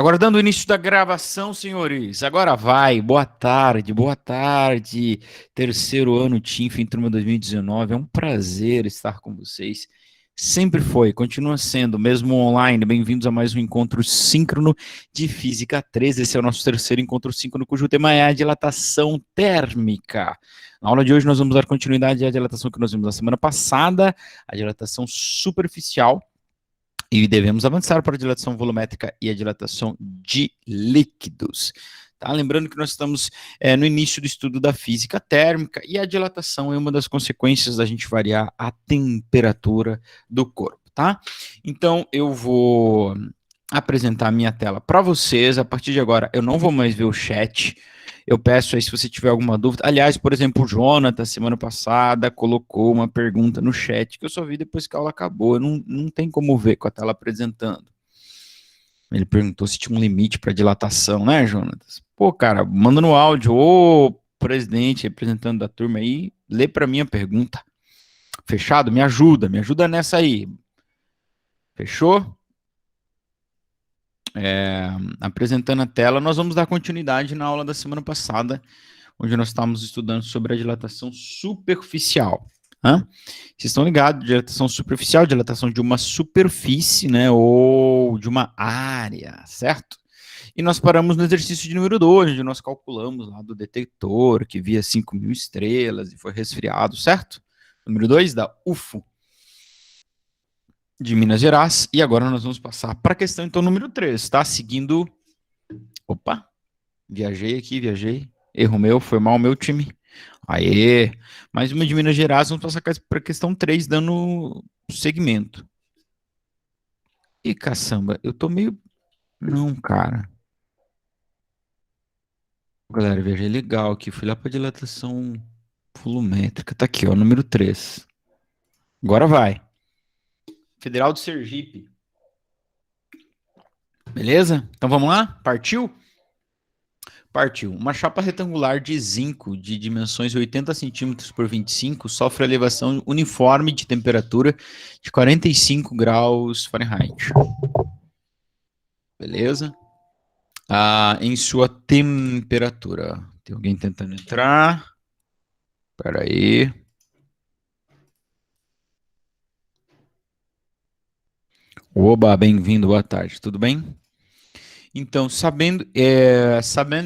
Agora, dando início da gravação, senhores. Agora vai. Boa tarde, boa tarde. Terceiro ano TINF em turma 2019. É um prazer estar com vocês. Sempre foi, continua sendo, mesmo online. Bem-vindos a mais um encontro síncrono de Física 3. Esse é o nosso terceiro encontro síncrono, cujo tema é a dilatação térmica. Na aula de hoje, nós vamos dar continuidade à dilatação que nós vimos na semana passada, a dilatação superficial. E devemos avançar para a dilatação volumétrica e a dilatação de líquidos. Tá? Lembrando que nós estamos no início do estudo da física térmica e a dilatação é uma das consequências da gente variar a temperatura do corpo. Tá? Então, eu vou apresentar a minha tela para vocês. A partir de agora, eu não vou mais ver o chat. Eu peço aí se você tiver alguma dúvida. Aliás, por exemplo, o Jonathan, semana passada, colocou uma pergunta no chat que eu só vi depois que a aula acabou. Não tem como ver com a tela apresentando. Ele perguntou se tinha um limite para dilatação, né, Jonathan? Pô, cara, manda no áudio. Ô, presidente, representante da turma aí, lê para mim a pergunta. Fechado? Me ajuda nessa aí. Fechou? Apresentando a tela, nós vamos dar continuidade na aula da semana passada, onde nós estávamos estudando sobre a dilatação superficial. Vocês estão ligados? Dilatação superficial, dilatação de uma superfície, né, ou de uma área, certo? E nós paramos no exercício de número 2, onde nós calculamos lá do detector, que via 5.000 estrelas e foi resfriado, certo? Número 2, da UFO de Minas Gerais, e agora nós vamos passar para a questão, então, número 3, tá? Seguindo... Opa, viajei, erro meu, foi mal o meu time. Aê, mais uma de Minas Gerais, vamos passar para a questão 3, dando segmento. E caçamba, eu tô meio... Não, cara. Galera, viajei legal aqui, fui lá para dilatação volumétrica, tá aqui, ó, número 3. Agora vai. Federal do Sergipe. Beleza? Então vamos lá? Partiu? Partiu. Uma chapa retangular de zinco de dimensões 80 centímetros por 25 sofre elevação uniforme de temperatura de 45 graus Fahrenheit. Beleza? Em sua temperatura. Tem alguém tentando entrar? Espera aí. Oba, bem-vindo, boa tarde. Tudo bem? Então, sabendo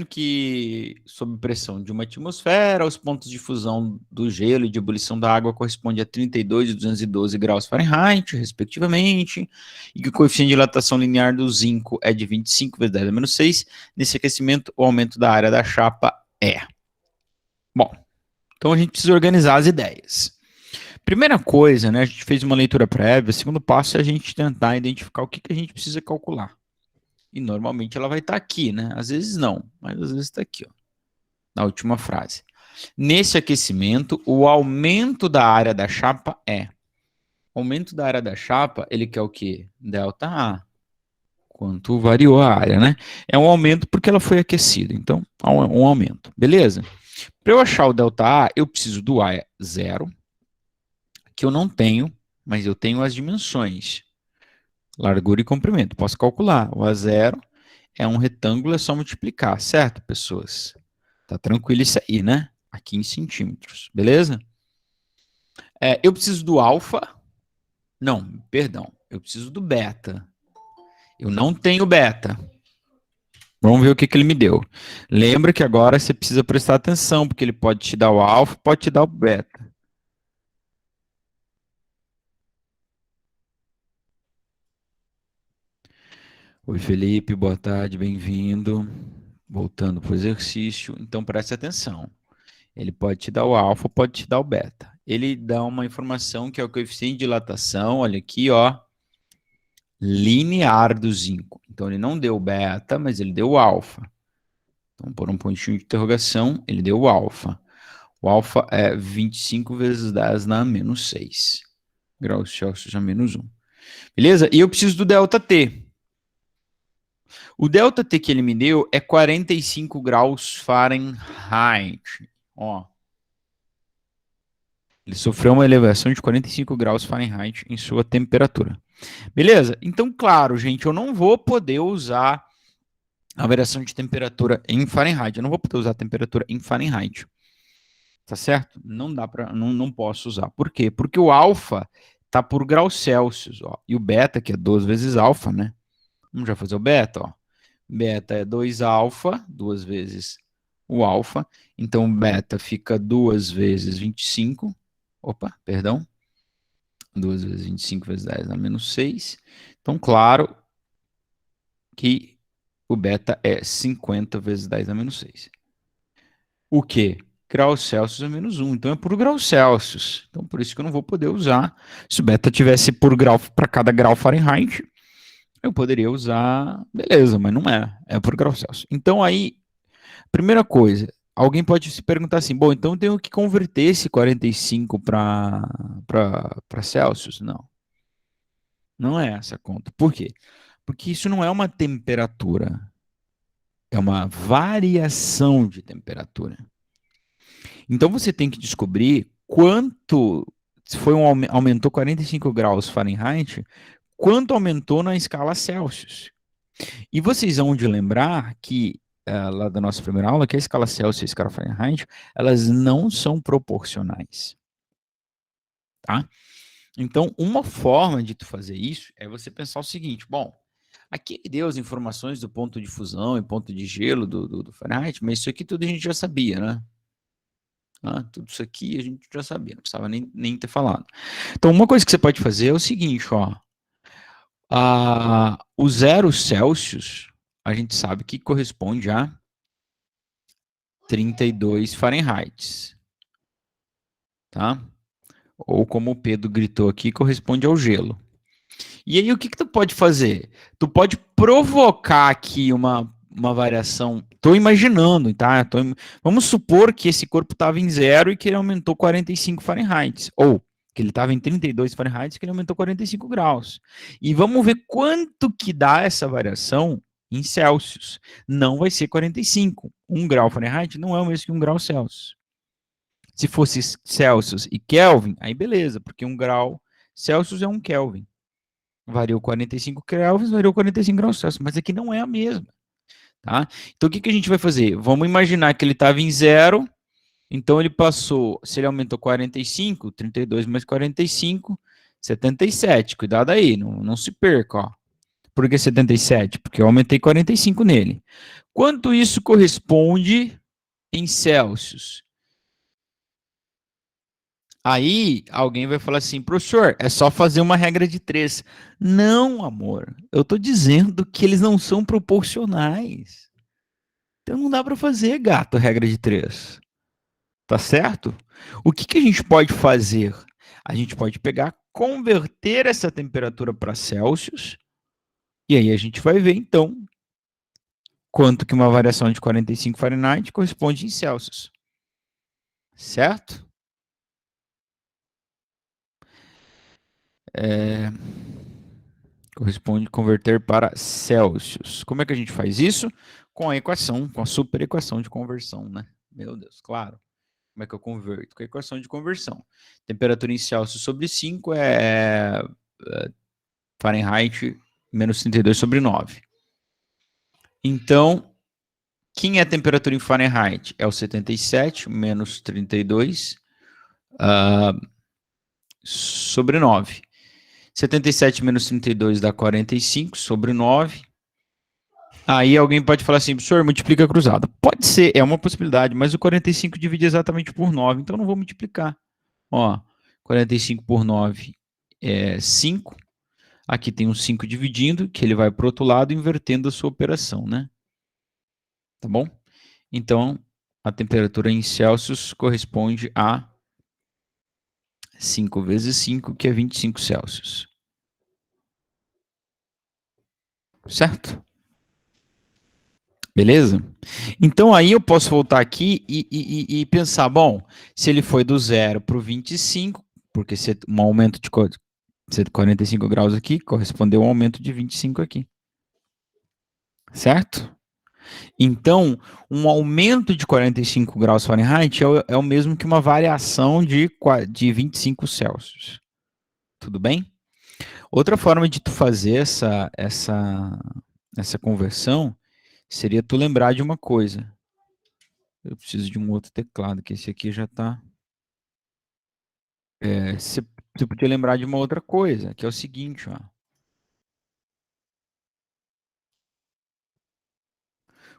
que, sob pressão de uma atmosfera, os pontos de fusão do gelo e de ebulição da água correspondem a 32 e 212 graus Fahrenheit, respectivamente, e que o coeficiente de dilatação linear do zinco é de 25 vezes 10 a menos 6, nesse aquecimento, o aumento da área da chapa é. Bom, então a gente precisa organizar as ideias. Primeira coisa, né, a gente fez uma leitura prévia, o segundo passo é a gente tentar identificar o que a gente precisa calcular. E normalmente ela vai estar aqui, né? Às vezes não, mas às vezes está aqui, ó, na última frase. Nesse aquecimento, o aumento da área da chapa é. O aumento da área da chapa, ele quer o quê? Delta A. Quanto variou a área, né? É um aumento porque ela foi aquecida. Então, um aumento. Beleza? Para eu achar o delta A, eu preciso do A zero, que eu não tenho, mas eu tenho as dimensões. Largura e comprimento. Posso calcular. O A0 é um retângulo, é só multiplicar, certo, pessoas? Tá tranquilo isso aí, né? Aqui em centímetros, beleza? Eu preciso do alfa. Não, perdão. Eu preciso do beta. Eu não tenho beta. Vamos ver o que ele me deu. Lembra que agora você precisa prestar atenção, porque ele pode te dar o alfa, pode te dar o beta. Oi, Felipe, boa tarde, bem-vindo. Voltando para o exercício. Então, preste atenção. Ele pode te dar o alfa, pode te dar o beta. Ele dá uma informação que é o coeficiente de dilatação, olha aqui, ó, linear do zinco. Então, ele não deu o beta, mas ele deu o alfa. Então, por um pontinho de interrogação, ele deu o alfa. O alfa é 25 vezes 10 na menos 6. Graus Celsius a menos 1. Beleza? E eu preciso do delta T. O delta T que ele me deu é 45 graus Fahrenheit. Ó. Ele sofreu uma elevação de 45 graus Fahrenheit em sua temperatura. Beleza? Então, claro, gente, eu não vou poder usar a variação de temperatura em Fahrenheit. Eu não vou poder usar a temperatura em Fahrenheit. Tá certo? Não dá para, não posso usar. Por quê? Porque o alfa tá por graus Celsius, ó. E o beta, que é 2 vezes alfa, né? Vamos já fazer o beta, ó. Beta é 2 alfa, 2 vezes o alfa. Então, beta fica 2 vezes 25. Opa, perdão. 2 vezes 25 vezes 10 dá menos 6. Então, claro que o beta é 50 vezes 10 dá menos 6. O quê? Graus Celsius é menos 1. Então, é por graus Celsius. Então, por isso que eu não vou poder usar. Se o beta tivesse por grau para cada grau Fahrenheit, eu poderia usar, beleza, mas não é. É por graus Celsius. Então, aí, primeira coisa, alguém pode se perguntar assim, bom, então eu tenho que converter esse 45 para Celsius? Não. Não é essa a conta. Por quê? Porque isso não é uma temperatura. É uma variação de temperatura. Então você tem que descobrir quanto, se foi aumentou 45 graus Fahrenheit, quanto aumentou na escala Celsius. E vocês vão de lembrar que, lá da nossa primeira aula, que a escala Celsius e a escala Fahrenheit, elas não são proporcionais. Tá? Então, uma forma de tu fazer isso é você pensar o seguinte, bom, aqui ele deu as informações do ponto de fusão e ponto de gelo do Fahrenheit, mas isso aqui tudo a gente já sabia, né? Tudo isso aqui a gente já sabia, não precisava nem ter falado. Então, uma coisa que você pode fazer é o seguinte, ó, o 0 Celsius, a gente sabe que corresponde a 32 Fahrenheit, tá? Ou como o Pedro gritou aqui, corresponde ao gelo. E aí, o que tu pode fazer? Tu pode provocar aqui uma variação. Estou imaginando, tá? Vamos supor que esse corpo estava em 0 e que ele aumentou 45 Fahrenheit. Ou que ele estava em 32 Fahrenheit e que ele aumentou 45 graus. E vamos ver quanto que dá essa variação em Celsius. Não vai ser 45. 1 grau Fahrenheit não é o mesmo que 1 grau Celsius. Se fosse Celsius e Kelvin, aí beleza, porque 1 grau Celsius é 1 Kelvin. Variou 45 kelvins, variou 45 graus Celsius, mas aqui não é a mesma. Tá? Então, o que a gente vai fazer? Vamos imaginar que ele estava em 0, então ele passou, se ele aumentou 45, 32 mais 45, 77. Cuidado aí, não se perca. Ó. Por que 77? Porque eu aumentei 45 nele. Quanto isso corresponde em Celsius? Aí alguém vai falar assim, professor, é só fazer uma regra de 3. Não, amor. Eu estou dizendo que eles não são proporcionais. Então não dá para fazer, gato, regra de 3. Tá certo? O que a gente pode fazer? A gente pode pegar, converter essa temperatura para Celsius, e aí a gente vai ver, então, quanto que uma variação de 45 Fahrenheit corresponde em Celsius. Certo? Corresponde converter para Celsius. Como é que a gente faz isso? Com a equação, com a superequação de conversão, né? Meu Deus, claro. Como é que eu converto? Com a equação de conversão. Temperatura em Celsius sobre 5 é Fahrenheit menos 32 sobre 9. Então, quem é a temperatura em Fahrenheit? É o 77 menos 32 sobre 9. 77 menos 32 dá 45 sobre 9. Aí alguém pode falar assim, professor, multiplica cruzado. Pode ser, é uma possibilidade, mas o 45 divide exatamente por 9, então não vou multiplicar. Ó, 45 por 9 é 5. Aqui tem um 5 dividindo, que ele vai para o outro lado, invertendo a sua operação, né? Tá bom? Então, a temperatura em Celsius corresponde a 5 vezes 5, que é 25 Celsius. Certo? Beleza? Então aí eu posso voltar aqui e pensar, bom, se ele foi do 0 para o 25, porque um aumento de 45 graus aqui, correspondeu a um aumento de 25 aqui. Certo? Então, um aumento de 45 graus Fahrenheit é o mesmo que uma variação de 25 Celsius. Tudo bem? Outra forma de tu fazer essa conversão seria tu lembrar de uma coisa. Eu preciso de um outro teclado, que esse aqui já tá... Você podia lembrar de uma outra coisa, que é o seguinte, ó.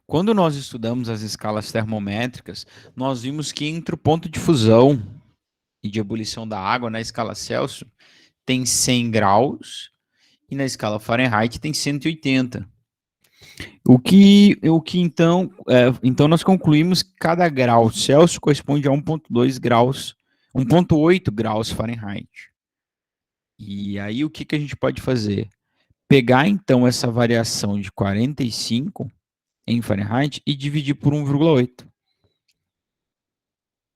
Quando nós estudamos as escalas termométricas, nós vimos que entre o ponto de fusão e de ebulição da água na escala Celsius tem 100 graus e na escala Fahrenheit tem 180. O que então, então nós concluímos que cada grau Celsius corresponde a 1,2 graus, 1,8 graus Fahrenheit. E aí o que a gente pode fazer? Pegar então essa variação de 45 em Fahrenheit e dividir por 1,8,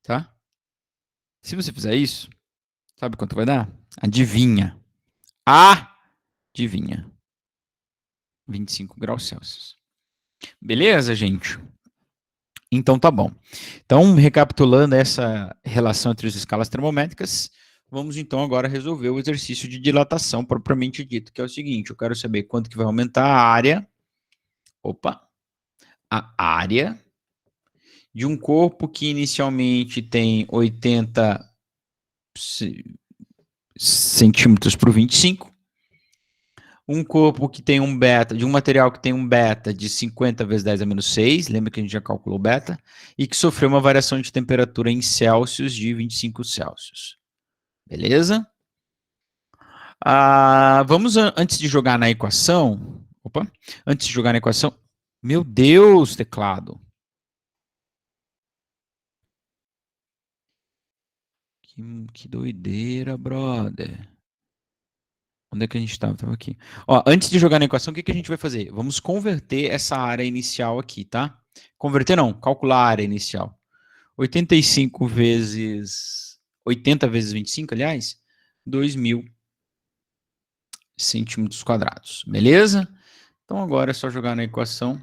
tá? Se você fizer isso, sabe quanto vai dar? Adivinha. Adivinha. 25 graus Celsius. Beleza, gente? Então tá bom. Então, recapitulando essa relação entre as escalas termométricas, vamos então agora resolver o exercício de dilatação propriamente dito, que é o seguinte: eu quero saber quanto que vai aumentar a área. A área de um corpo que inicialmente tem 80 centímetros por 25. Um corpo que tem um beta, de um material que tem um beta de 50 vezes 10 a menos 6, lembra que a gente já calculou o beta, e que sofreu uma variação de temperatura em Celsius de 25 Celsius. Beleza? Vamos, antes de jogar na equação, antes de jogar na equação, meu Deus, teclado. Que doideira, brother. Onde é que a gente estava? Estava aqui. Ó, antes de jogar na equação, o que a gente vai fazer? Vamos converter essa área inicial aqui, tá? Converter não, calcular a área inicial. 85 vezes... 80 vezes 25, aliás, 2.000 centímetros quadrados. Beleza? Então agora é só jogar na equação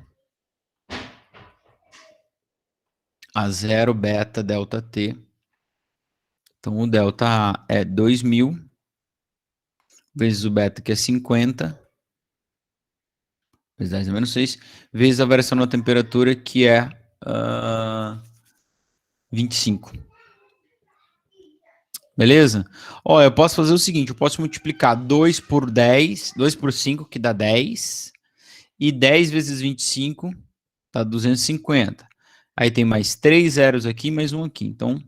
a 0 beta delta T. Então o delta A é 2.000 vezes o beta, que é 50, vezes 10 a menos 6, vezes a variação na temperatura, que é 25. Beleza? Ó, eu posso fazer o seguinte, eu posso multiplicar 2 por 10, 2 por 5, que dá 10, e 10 vezes 25 dá 250. Aí tem mais 3 zeros aqui, mais um aqui. Então,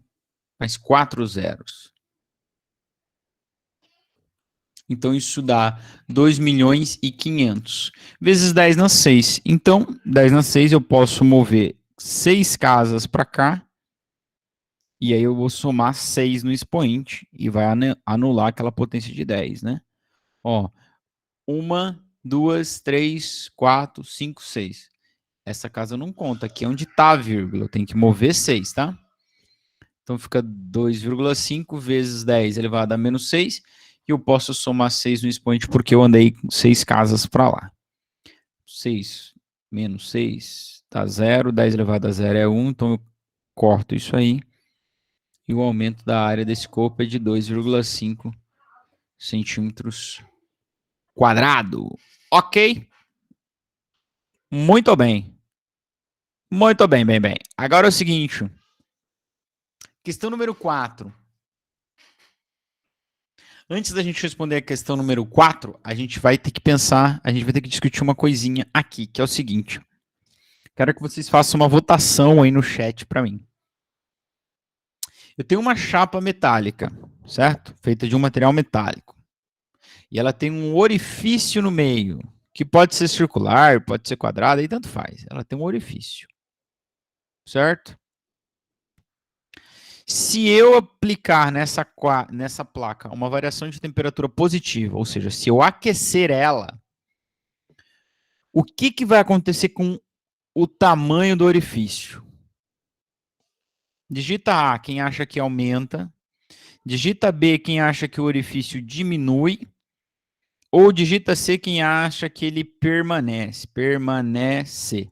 mais 4 zeros. Então, isso dá 2 milhões e 500. Vezes 10 na 6. Então, 10 na 6 eu posso mover 6 casas para cá. E aí eu vou somar 6 no expoente. E vai anular aquela potência de 10, né? Ó, 1, 2, 3, 4, 5, 6. Essa casa não conta. Aqui é onde está a vírgula. Eu tenho que mover 6, tá? Então fica 2,5 vezes 10 elevado a menos 6. E eu posso somar 6 no expoente porque eu andei 6 casas para lá. 6 menos 6 dá 0. 10 elevado a 0 é 1. Então eu corto isso aí. E o aumento da área desse corpo é de 2,5 centímetros quadrado. Ok? Muito bem. Muito bem, bem, bem. Agora é o seguinte. Questão número 4. Antes da gente responder a questão número 4, a gente vai ter que pensar, a gente vai ter que discutir uma coisinha aqui, que é o seguinte. Quero que vocês façam uma votação aí no chat para mim. Eu tenho uma chapa metálica, certo? Feita de um material metálico. E ela tem um orifício no meio, que pode ser circular, pode ser quadrado, aí tanto faz. Ela tem um orifício. Certo? Se eu aplicar nessa placa uma variação de temperatura positiva, ou seja, se eu aquecer ela, o que vai acontecer com o tamanho do orifício? Digita A, quem acha que aumenta. Digita B, quem acha que o orifício diminui. Ou digita C, quem acha que ele permanece. Permanece.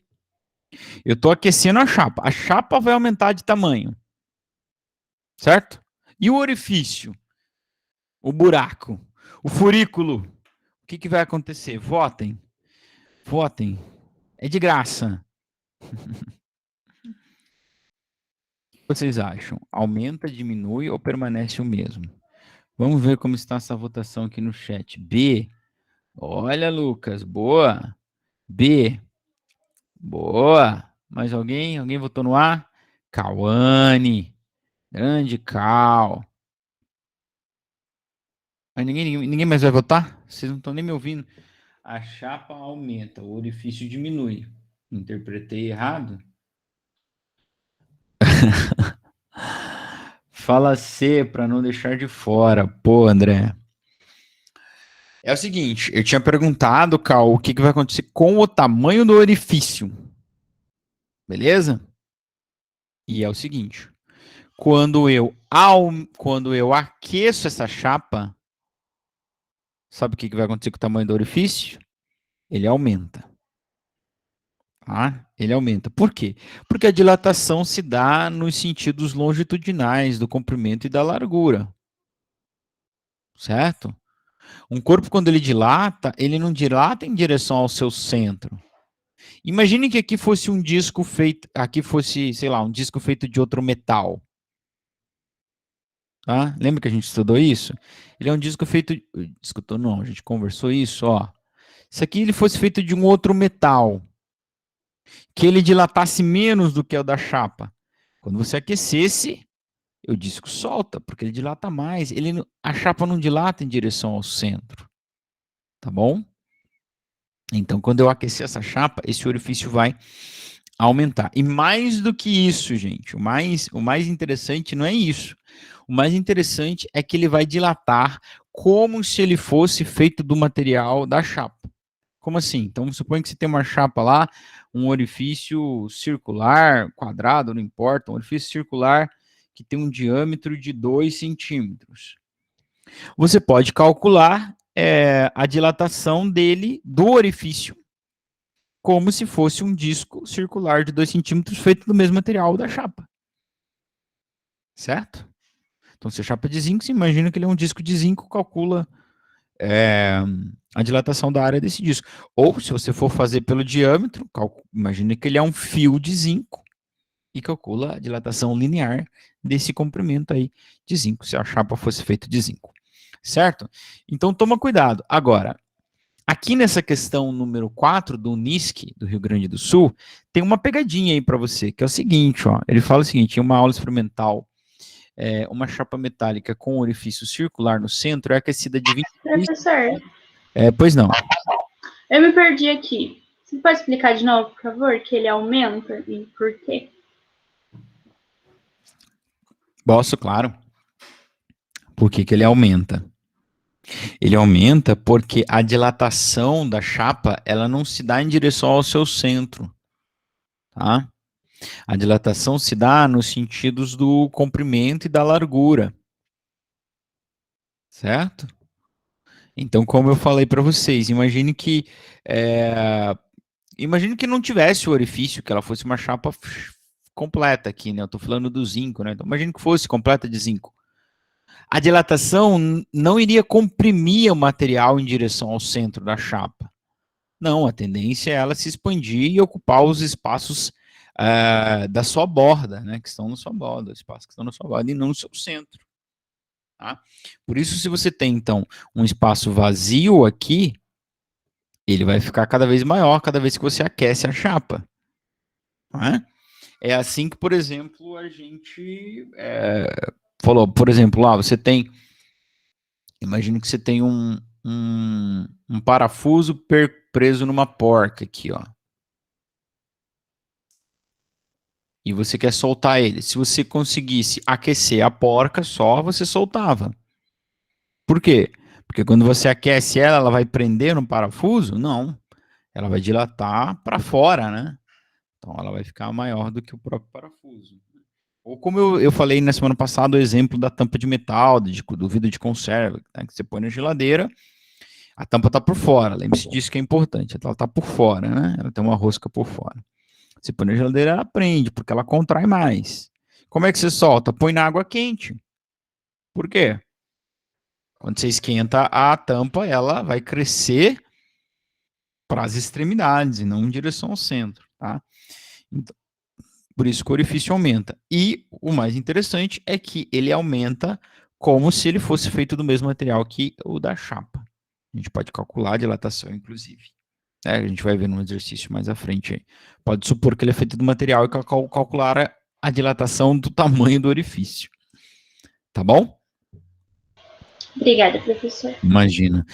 Eu estou aquecendo a chapa. A chapa vai aumentar de tamanho. Certo? E o orifício? O buraco? O furículo? O que vai acontecer? Votem. Votem. É de graça. O que vocês acham? Aumenta, diminui ou permanece o mesmo? Vamos ver como está essa votação aqui no chat. B. Olha, Lucas, boa. B. Boa. Mais alguém? Alguém votou no A? Cauane. Grande Cal. Mas ninguém mais vai votar? Vocês não estão nem me ouvindo. A chapa aumenta, o orifício diminui. Interpretei errado? Fala C para não deixar de fora. Pô, André. É o seguinte, eu tinha perguntado, Cal, o que, que vai acontecer com o tamanho do orifício. Beleza? E é o seguinte, quando eu aqueço essa chapa, sabe o que, que vai acontecer com o tamanho do orifício? Ele aumenta. Tá? Ele aumenta. Por quê? Porque a dilatação se dá nos sentidos longitudinais do comprimento e da largura. Certo? Um corpo, quando ele dilata, ele não dilata em direção ao seu centro. Imagine que aqui fosse um disco feito, aqui fosse, sei lá, um disco feito de outro metal. Tá? Lembra que a gente estudou isso? Ele é um disco feito, escutou não, a gente conversou isso, ó. Se aqui ele fosse feito de um outro metal, que ele dilatasse menos do que o da chapa. Quando você aquecesse, o disco solta, porque ele dilata mais. A chapa não dilata em direção ao centro, tá bom? Então, quando eu aquecer essa chapa, esse orifício vai aumentar. E mais do que isso, gente, o mais interessante não é isso. O mais interessante é que ele vai dilatar como se ele fosse feito do material da chapa. Como assim? Então, suponha que você tem uma chapa lá, um orifício circular, quadrado, não importa, um orifício circular que tem um diâmetro de 2 centímetros. Você pode calcular a dilatação dele, do orifício, como se fosse um disco circular de 2 centímetros feito do mesmo material da chapa. Certo? Então, se a chapa é de zinco, você imagina que ele é um disco de zinco, calcula a dilatação da área desse disco. Ou, se você for fazer pelo diâmetro, imagina que ele é um fio de zinco e calcula a dilatação linear desse comprimento aí de zinco, se a chapa fosse feita de zinco. Certo? Então, toma cuidado. Agora, aqui nessa questão número 4 do NISC, do Rio Grande do Sul, tem uma pegadinha aí para você, que é o seguinte, ó. Ele fala o seguinte, em uma aula experimental, uma chapa metálica com orifício circular no centro é aquecida de 23... Professor, pois não. eu me perdi aqui. Você pode explicar de novo, por favor, que ele aumenta e por quê? Posso, claro. Por que que ele aumenta? Ele aumenta porque a dilatação da chapa, ela não se dá em direção ao seu centro, tá? A dilatação se dá nos sentidos do comprimento e da largura, certo? Então, como eu falei para vocês, imagine que não tivesse o orifício, que ela fosse uma chapa completa aqui, né? Eu estou falando do zinco, né? Então, imagine que fosse completa de zinco. A dilatação não iria comprimir o material em direção ao centro da chapa. Não, a tendência é ela se expandir e ocupar os espaços da sua borda, né? Que estão na sua borda, os espaços que estão na sua borda e não no seu centro. Tá? Por isso, se você tem, então, um espaço vazio aqui, ele vai ficar cada vez maior cada vez que você aquece a chapa. Tá? É assim que, por exemplo, a gente falou, por exemplo, lá você tem, imagina que você tem um parafuso preso numa porca aqui, ó. E você quer soltar ele. Se você conseguisse aquecer a porca só, você soltava. Por quê? Porque quando você aquece ela, ela vai prender no parafuso? Não. Ela vai dilatar para fora, né? Então ela vai ficar maior do que o próprio parafuso. Ou como eu falei na semana passada, o exemplo da tampa de metal, do vidro de conserva, né, que você põe na geladeira, a tampa está por fora. Lembre-se disso que é importante. Ela está por fora, né? Ela tem uma rosca por fora. Você põe na geladeira, ela prende, porque ela contrai mais. Como é que você solta? Põe na água quente. Por quê? Quando você esquenta a tampa, ela vai crescer para as extremidades e não em direção ao centro, tá? Então, por isso que o orifício aumenta. E o mais interessante é que ele aumenta como se ele fosse feito do mesmo material que o da chapa. A gente pode calcular a dilatação, inclusive. A gente vai ver num exercício mais à frente aí. Pode supor que ele é feito do material e calcular a dilatação do tamanho do orifício. Tá bom? Obrigada, professor. Imagina.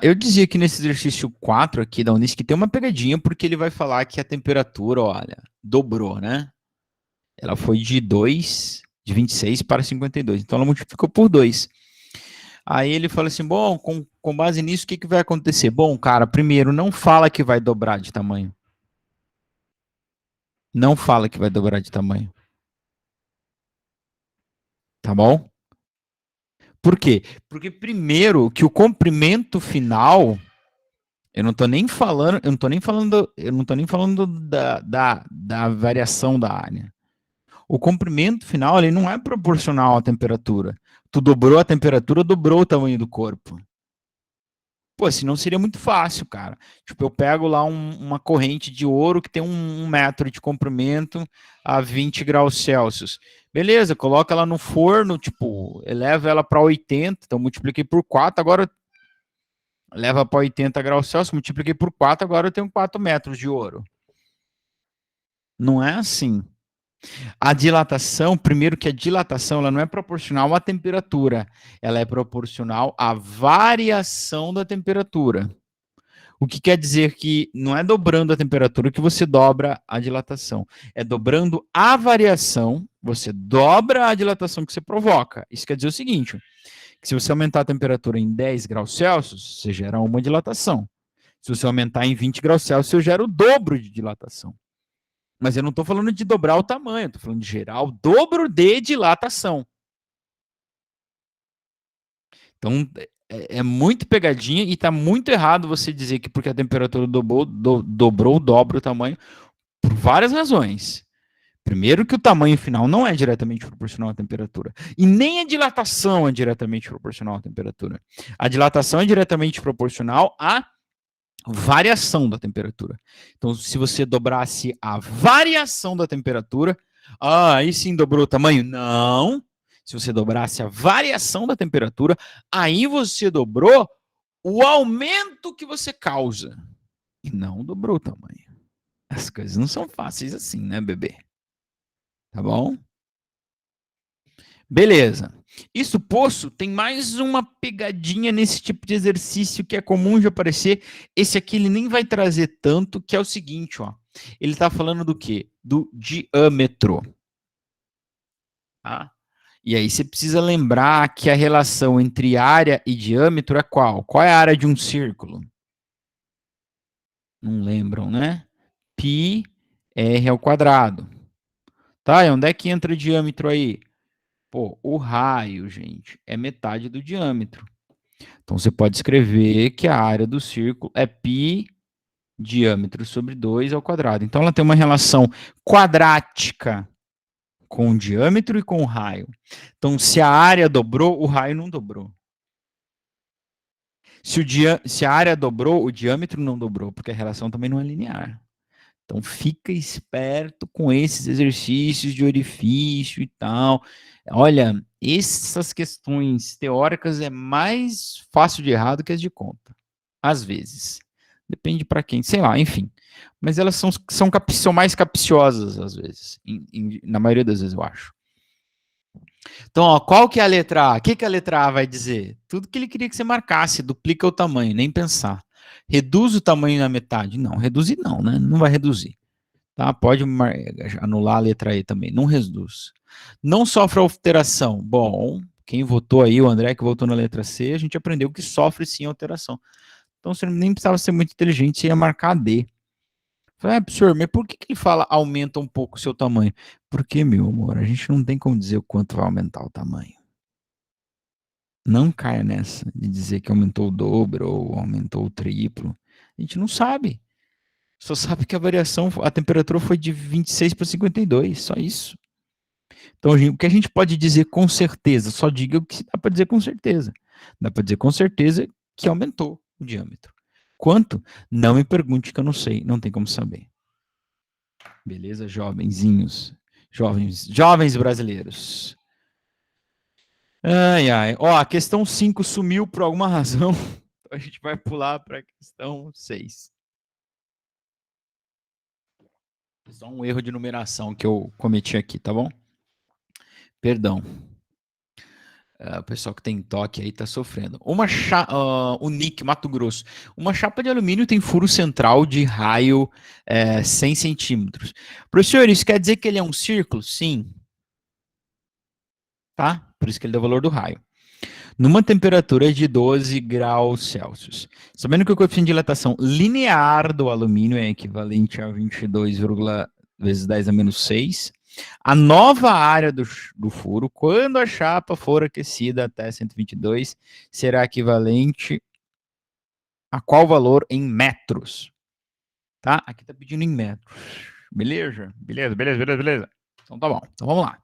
Eu dizia que nesse exercício 4 aqui da Unisc tem uma pegadinha, porque ele vai falar que a temperatura, olha, dobrou, né? Ela foi de 26 para 52. Então ela multiplicou por 2. Aí ele fala assim, bom, com base nisso, o que vai acontecer? Bom, cara, primeiro, não fala que vai dobrar de tamanho. Não fala que vai dobrar de tamanho. Tá bom? Por quê? Porque primeiro que o comprimento final, eu não tô nem falando da variação da área. O comprimento final ele não é proporcional à temperatura. Tu dobrou a temperatura, dobrou o tamanho do corpo. Pô, senão seria muito fácil, cara. Tipo, eu pego lá uma corrente de ouro que tem 1 metro de comprimento a 20 graus Celsius. Beleza, coloca ela no forno, tipo, eleva ela para 80, então multipliquei por 4, agora leva para 80 graus Celsius, multipliquei por 4, agora eu tenho 4 metros de ouro. Não é assim. A dilatação, primeiro que a dilatação ela não é proporcional à temperatura, ela é proporcional à variação da temperatura. O que quer dizer que não é dobrando a temperatura que você dobra a dilatação, é dobrando a variação, você dobra a dilatação que você provoca. Isso quer dizer o seguinte, que se você aumentar a temperatura em 10 graus Celsius, você gera uma dilatação. Se você aumentar em 20 graus Celsius, você gera o dobro de dilatação. Mas eu não estou falando de dobrar o tamanho, estou falando de gerar o dobro de dilatação. Então, é muito pegadinha e está muito errado você dizer que porque a temperatura dobrou, dobra o tamanho, por várias razões. Primeiro que o tamanho final não é diretamente proporcional à temperatura. E nem a dilatação é diretamente proporcional à temperatura. A dilatação é diretamente proporcional à variação da temperatura. Então, se você dobrasse a variação da temperatura, aí sim dobrou o tamanho? Não. Se você dobrasse a variação da temperatura, aí você dobrou o aumento que você causa. E não dobrou o tamanho. As coisas não são fáceis assim, né, bebê? Tá bom? Beleza. Isso posto, tem mais uma pegadinha nesse tipo de exercício que é comum de aparecer. Esse aqui ele nem vai trazer tanto, que é o seguinte, ó. Ele está falando do quê? Do diâmetro. Tá? E aí você precisa lembrar que a relação entre área e diâmetro é qual? Qual é a área de um círculo? Não lembram, né? Pi r ao quadrado. Tá? E onde é que entra o diâmetro aí? Pô, o raio, gente, é metade do diâmetro. Então, você pode escrever que a área do círculo é π diâmetro sobre 2 ao quadrado. Então, ela tem uma relação quadrática com o diâmetro e com o raio. Então, se a área dobrou, o raio não dobrou. Se a área dobrou, o diâmetro não dobrou, porque a relação também não é linear. Então, fica esperto com esses exercícios de orifício e tal. Olha, essas questões teóricas é mais fácil de errar do que as de conta. Às vezes. Depende para quem, sei lá, enfim. Mas elas são mais capciosas, às vezes. Na maioria das vezes, eu acho. Então, ó, qual que é a letra A? O que a letra A vai dizer? Tudo que ele queria que você marcasse, duplica o tamanho, nem pensar. Reduz o tamanho na metade? Não, reduzir não, né? Não vai reduzir. Tá? Pode anular a letra E também, não reduz. Não sofre alteração. Bom, quem votou aí, o André que votou na letra C, a gente aprendeu que sofre sim alteração. Então você nem precisava ser muito inteligente, você ia marcar D. Falei, professor, mas por que ele fala aumenta um pouco o seu tamanho? Porque, meu amor, a gente não tem como dizer o quanto vai aumentar o tamanho. Não caia nessa de dizer que aumentou o dobro ou aumentou o triplo. A gente não sabe. Só sabe que a variação, a temperatura foi de 26 para 52, só isso. Então, o que a gente pode dizer com certeza? Só diga o que dá para dizer com certeza. Dá para dizer com certeza que aumentou o diâmetro. Quanto? Não me pergunte que eu não sei, não tem como saber. Beleza, jovenzinhos? Jovens brasileiros. Ai, ai. Ó, a questão 5 sumiu por alguma razão. Então a gente vai pular para a questão 6. Só um erro de numeração que eu cometi aqui, tá bom? Perdão. O pessoal que tem toque aí tá sofrendo. O NIC, Mato Grosso. Uma chapa de alumínio tem furo central de raio 100 centímetros. Professor, isso quer dizer que ele é um círculo? Sim. Tá? Por isso que ele dá o valor do raio. Numa temperatura de 12 graus Celsius. Sabendo que o coeficiente de dilatação linear do alumínio é equivalente a 22, vezes 10 a menos 6, a nova área do furo, quando a chapa for aquecida até 122, será equivalente a qual valor em metros? Tá? Aqui tá pedindo em metros. Beleza? Beleza. Então tá bom. Então vamos lá.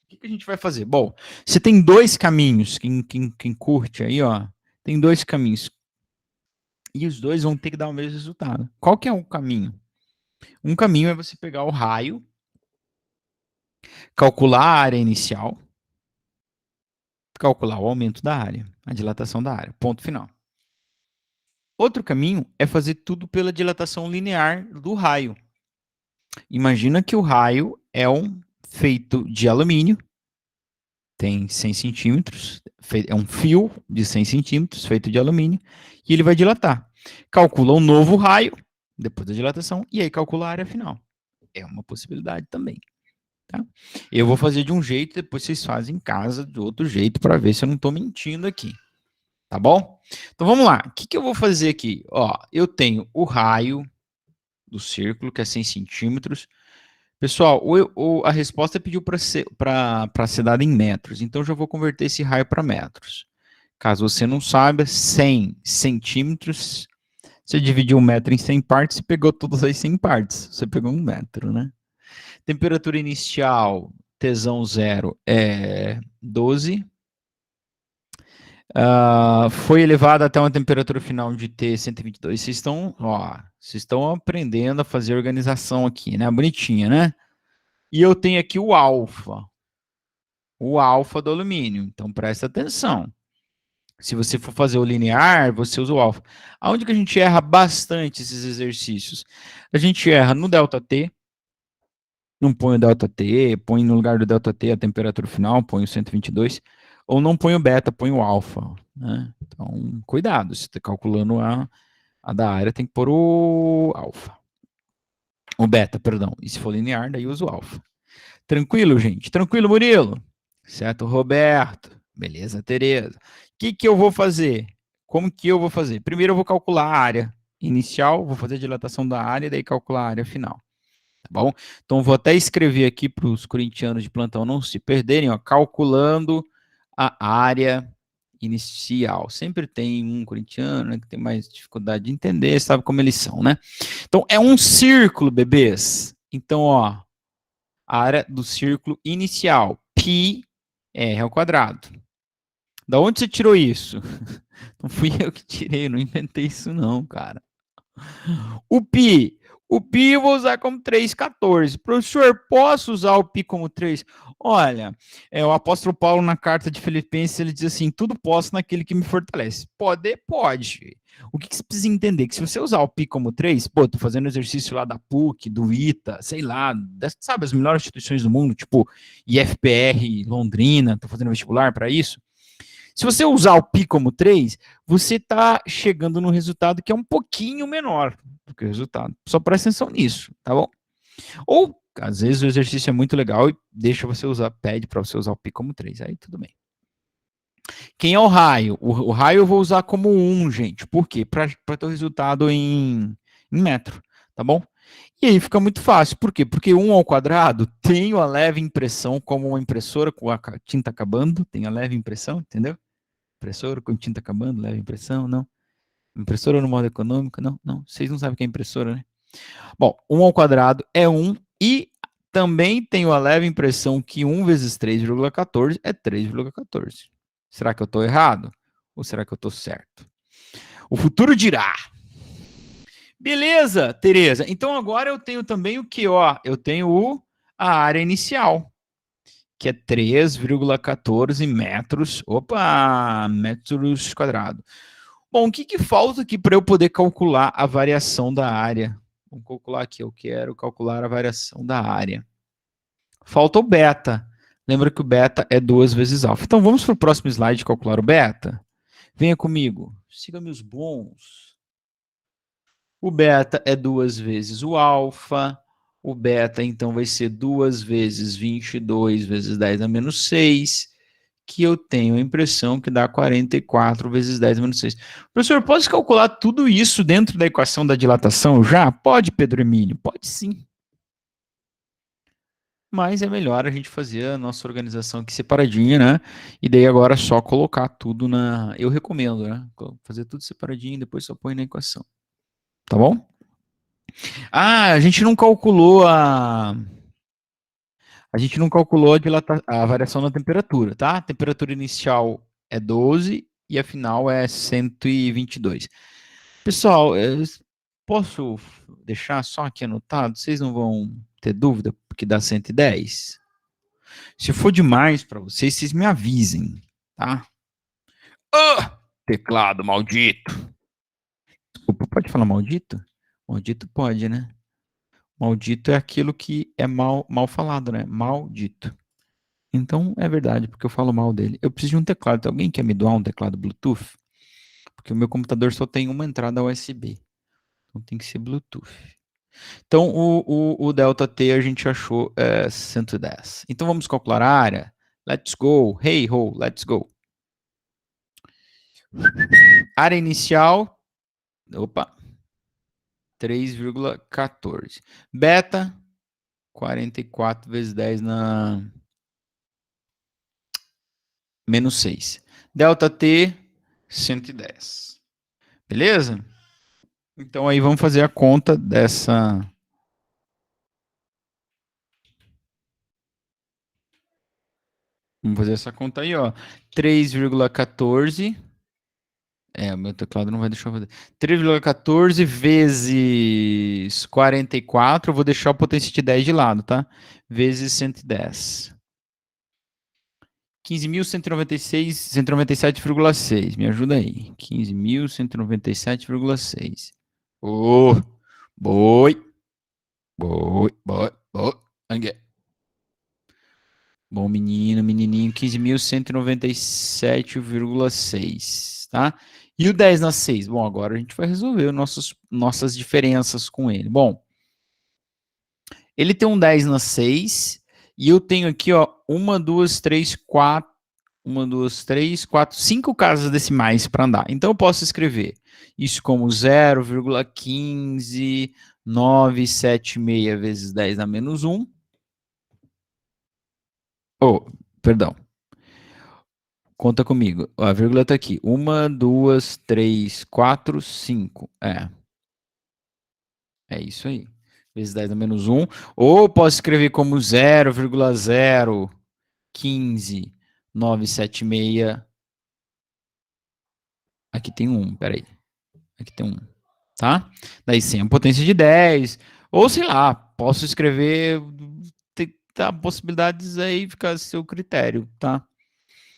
O que a gente vai fazer? Bom, você tem dois caminhos. Quem curte aí, ó, tem dois caminhos. E os dois vão ter que dar o mesmo resultado. Qual que é o caminho? Um caminho é você pegar o raio, calcular a área inicial, calcular o aumento da área, a dilatação da área. Ponto final. Outro caminho é fazer tudo pela dilatação linear do raio. Imagina que o raio é feito de alumínio, tem 100 centímetros, é um fio de 100 centímetros feito de alumínio, e ele vai dilatar. Calcula um novo raio, depois da dilatação, e aí calcula a área final. É uma possibilidade também. Tá? Eu vou fazer de um jeito, depois vocês fazem em casa de outro jeito, para ver se eu não estou mentindo aqui. Tá bom? Então vamos lá. O que eu vou fazer aqui? Ó, eu tenho o raio do círculo, que é 100 centímetros. Pessoal, a resposta pediu para ser dada em metros, então eu já vou converter esse raio para metros. Caso você não saiba, 100 centímetros, você dividiu um metro em 100 partes e pegou todas as 100 partes. Você pegou 1 metro, né? Temperatura inicial, tesão zero, é 12. Foi elevada até uma temperatura final de T122. Vocês estão aprendendo a fazer organização aqui, né? Bonitinha, né? E eu tenho aqui o alfa do alumínio. Então presta atenção. Se você for fazer o linear, você usa o alfa. Aonde que a gente erra bastante esses exercícios? A gente erra no ΔT. Não põe o ΔT, põe no lugar do ΔT a temperatura final, põe o 122. Ou não põe o beta, põe o alfa. Né? Então, cuidado. Se você está calculando a da área, tem que pôr o alfa. O beta, perdão. E se for linear, daí usa o alfa. Tranquilo, gente? Tranquilo, Murilo? Certo, Roberto? Beleza, Tereza? O que eu vou fazer? Como que eu vou fazer? Primeiro eu vou calcular a área inicial, vou fazer a dilatação da área e daí calcular a área final. Tá bom? Então vou até escrever aqui para os corintianos de plantão não se perderem, ó, calculando a área inicial. Sempre tem um corintiano, né, que tem mais dificuldade de entender, sabe como eles são, né? Então é um círculo, bebês. Então, ó, a área do círculo inicial, πr ao quadrado. Da onde você tirou isso? Não fui eu que tirei, não inventei isso não, cara. O π eu vou usar como 3,14. Professor, posso usar o π como 3? Olha, o apóstolo Paulo na carta de Filipenses, ele diz assim, tudo posso naquele que me fortalece. Pode. O que você precisa entender? Que se você usar o π como 3, pô, tô fazendo exercício lá da PUC, do ITA, sei lá, sabe, as melhores instituições do mundo, tipo IFPR, Londrina, tô fazendo vestibular para isso. Se você usar o π como 3, você está chegando num resultado que é um pouquinho menor do que o resultado. Só presta atenção nisso, tá bom? Ou, às vezes, o exercício é muito legal e deixa você usar, pede para você usar o π como 3. Aí tudo bem. Quem é o raio? O raio eu vou usar como 1, gente. Por quê? Para ter o resultado em metro, tá bom? E aí fica muito fácil. Por quê? Porque 1 ao quadrado tem a leve impressão, como uma impressora com a tinta acabando, tem a leve impressão, entendeu? Impressora com tinta acabando, leve impressão, não. Impressora no modo econômico, não. Vocês não sabem o que é impressora, né? Bom, 1 ao quadrado é 1 e também tenho a leve impressão que 1 vezes 3,14 é 3,14. Será que eu estou errado? Ou será que eu estou certo? O futuro dirá. Beleza, Tereza. Então agora eu tenho também o que, ó? Eu tenho a área inicial, que é 3,14 metros. Opa, metros quadrados. Bom, o que falta aqui para eu poder calcular a variação da área? Vamos calcular aqui. Eu quero calcular a variação da área. Falta o beta. Lembra que o beta é 2 vezes alfa. Então vamos para o próximo slide calcular o beta. Venha comigo. Siga-me os bons. O beta é 2 vezes o alfa. O beta, então, vai ser 2 vezes 22 vezes 10 a menos 6, que eu tenho a impressão que dá 44 vezes 10 a menos 6. Professor, posso calcular tudo isso dentro da equação da dilatação já? Pode, Pedro Emílio? Pode sim. Mas é melhor a gente fazer a nossa organização aqui separadinha, né? E daí agora é só colocar tudo na... Eu recomendo, né? Fazer tudo separadinho e depois só põe na equação. Tá bom? Ah, a gente não calculou a gente não calculou a variação na temperatura, tá? A temperatura inicial é 12 e a final é 122. Pessoal, posso deixar só aqui anotado? Vocês não vão ter dúvida porque dá 110? Se for demais para vocês, vocês me avisem, tá? Teclado maldito. Desculpa, pode falar maldito? Maldito pode, né? Maldito é aquilo que é mal falado, né? Maldito. Então é verdade, porque eu falo mal dele. Eu preciso de um teclado. Alguém quer me doar um teclado Bluetooth? Porque o meu computador só tem uma entrada USB. Então tem que ser Bluetooth. Então o delta T a gente achou 110. Então vamos calcular a área. Let's go. Hey ho, let's go. Área inicial. Opa. 3,14. Beta. 44 vezes 10 na menos 6. Delta T, 110. Beleza? Então aí vamos fazer a conta dessa... Vamos fazer essa conta aí, ó. 3,14... o meu teclado não vai deixar eu fazer. 3,14 vezes 44, eu vou deixar o potência de 10 de lado, tá? Vezes 110. 15.197,6. Me ajuda aí. 15.197,6. Oh, boi. Boi. Bom menino, menininho. 15.197,6, tá? E o 10 na 6? Bom, agora a gente vai resolver nossas diferenças com ele. Bom, ele tem um 10 na 6 e eu tenho aqui, ó, 1, 2, 3, 4, 5 casas decimais para andar. Então eu posso escrever isso como 0,15976 vezes 10 a menos 1. Oh, perdão. Conta comigo. A vírgula está aqui. 1, 2, 3, 4, 5. É isso aí. Vezes 10 a menos 1. Ou posso escrever como 0,015976. Aqui tem 1, peraí. Aqui tem 1, tá? Daí sem a potência de 10. Ou sei lá, posso escrever... Tá, possibilidades aí, fica a seu critério, tá?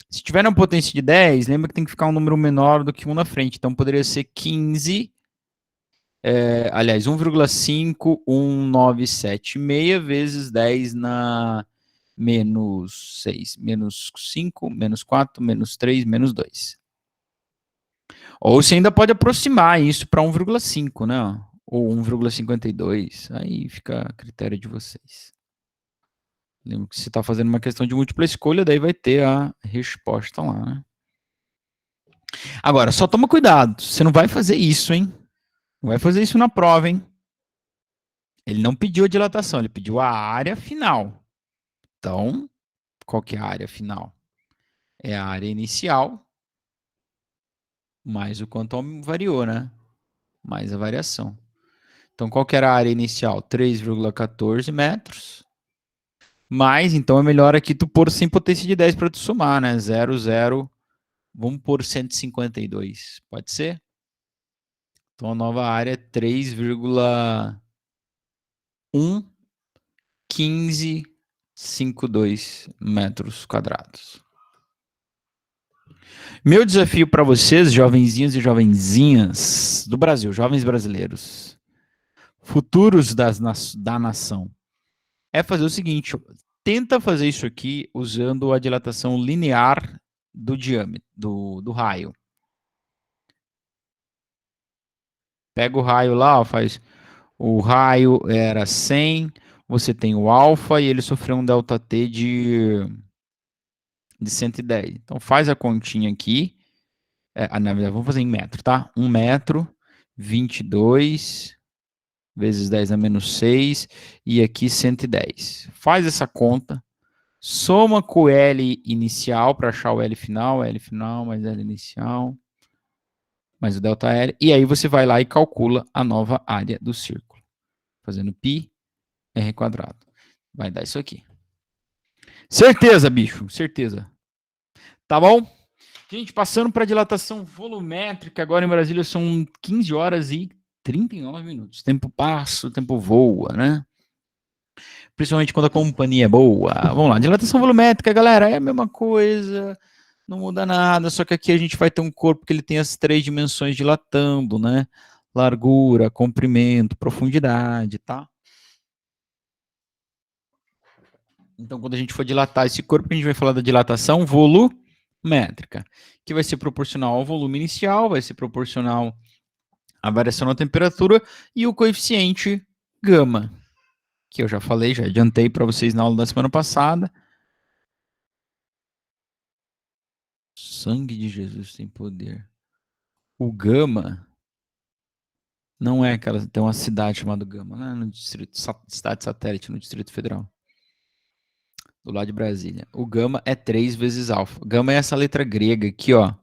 Se tiver uma potência de 10, lembra que tem que ficar um número menor do que 1 na frente. Então, poderia ser 15... aliás, 1,51976 vezes 10 na menos 6, menos 5, menos 4, menos 3, menos 2. Ou você ainda pode aproximar isso para 1,5, né? Ou 1,52. Aí fica a critério de vocês. Lembra que você está fazendo uma questão de múltipla escolha, daí vai ter a resposta lá, né? Agora, só toma cuidado. Você não vai fazer isso, hein? Não vai fazer isso na prova, hein? Ele não pediu a dilatação, ele pediu a área final. Então, qual que é a área final? É a área inicial, mais o quanto variou, né? Mais a variação. Então, qual que era a área inicial? 3,14 metros. Mais, então é melhor aqui tu pôr sem potência de 10 para tu somar, né? 0, 0, vamos pôr 152. Pode ser? Então a nova área é 3,11552 metros quadrados. Meu desafio para vocês, jovenzinhos e jovenzinhas do Brasil, jovens brasileiros, futuros da nação, é fazer o seguinte: tenta fazer isso aqui usando a dilatação linear do diâmetro, do raio. Pega o raio lá, ó, faz. O raio era 100, você tem o alfa e ele sofreu um ΔT de 110. Então faz a continha aqui. Na verdade, vamos fazer em metro, tá? 1 metro, 22 vezes 10 a menos 6 e aqui 110. Faz essa conta, soma com o L inicial para achar o L final mais L inicial, mais o ΔL, e aí você vai lá e calcula a nova área do círculo. Fazendo π r quadrado. Vai dar isso aqui. Certeza, bicho, certeza. Tá bom? Gente, passando para dilatação volumétrica, agora em Brasília são 15 horas e 39 minutos. Tempo passa, o tempo voa, né? Principalmente quando a companhia é boa. Vamos lá, dilatação volumétrica, galera, é a mesma coisa, não muda nada, só que aqui a gente vai ter um corpo que ele tem as 3 dimensões dilatando, né? Largura, comprimento, profundidade, tá? Então, quando a gente for dilatar esse corpo, a gente vai falar da dilatação volumétrica, que vai ser proporcional ao volume inicial, vai ser proporcional à variação na temperatura e o coeficiente gama, que eu já falei, já adiantei para vocês na aula da semana passada. Sangue de Jesus tem poder. O gama não é aquela, tem uma cidade chamada Gama, né, no distrito, cidade satélite no Distrito Federal, do lado de Brasília. O gama é 3 vezes alfa. Gama é essa letra grega aqui, ó,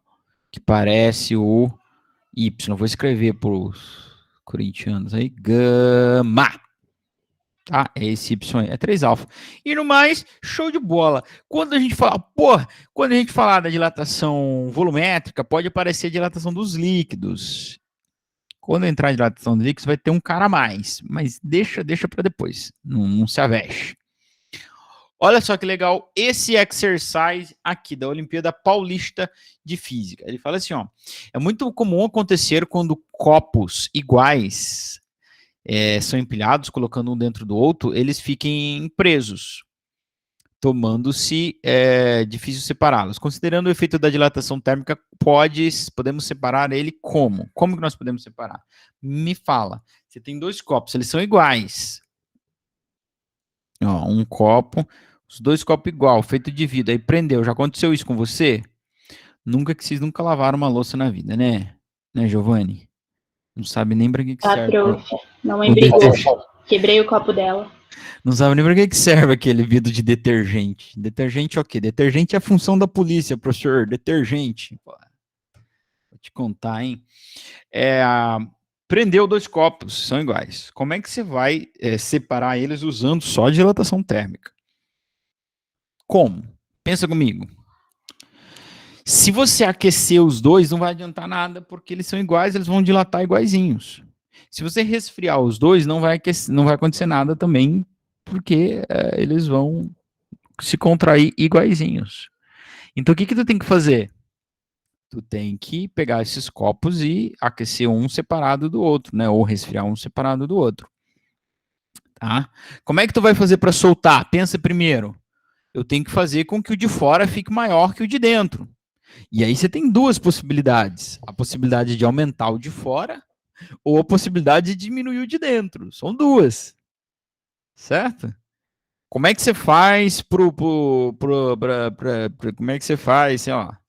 que parece o Y. Vou escrever para os corintianos aí. Gama. Tá? É esse Y aí. É 3 alfa. E no mais, show de bola. Quando a gente fala, quando a gente falar da dilatação volumétrica, pode aparecer a dilatação dos líquidos. Quando entrar em dilatação dos líquidos, vai ter um cara a mais. Mas deixa para depois. Não se aveste. Olha só que legal esse exercise aqui da Olimpíada Paulista de Física. Ele fala assim, ó, é muito comum acontecer quando copos iguais são empilhados, colocando um dentro do outro, eles fiquem presos, tomando-se difícil separá-los. Considerando o efeito da dilatação térmica, podemos separar ele como? Como que nós podemos separar? Me fala. Você tem 2 copos, eles são iguais. Ó, um copo, os 2 copos igual, feito de vidro, aí prendeu. Já aconteceu isso com você? Vocês nunca lavaram uma louça na vida, né? Né, Giovanni? Não sabe nem pra que serve. Prof, não lembrei. Quebrei o copo dela. Não sabe nem pra que serve aquele vidro de detergente. Detergente é o quê? Detergente é a função da polícia, professor. Detergente. Pô, vou te contar, hein? Prendeu 2 copos, são iguais. Como é que você vai separar eles usando só dilatação térmica? Como? Pensa comigo. Se você aquecer os 2, não vai adiantar nada, porque eles são iguais, eles vão dilatar iguaizinhos. Se você resfriar os 2, não vai acontecer nada também, porque eles vão se contrair iguaizinhos. Então, o que tu tem que fazer? Tu tem que pegar esses copos e aquecer um separado do outro, né? Ou resfriar um separado do outro. Tá? Como é que tu vai fazer para soltar? Pensa primeiro. Eu tenho que fazer com que o de fora fique maior que o de dentro. E aí você tem 2 possibilidades. A possibilidade de aumentar o de fora ou a possibilidade de diminuir o de dentro. São 2. Certo? Como é que você faz como é que você faz, sei lá,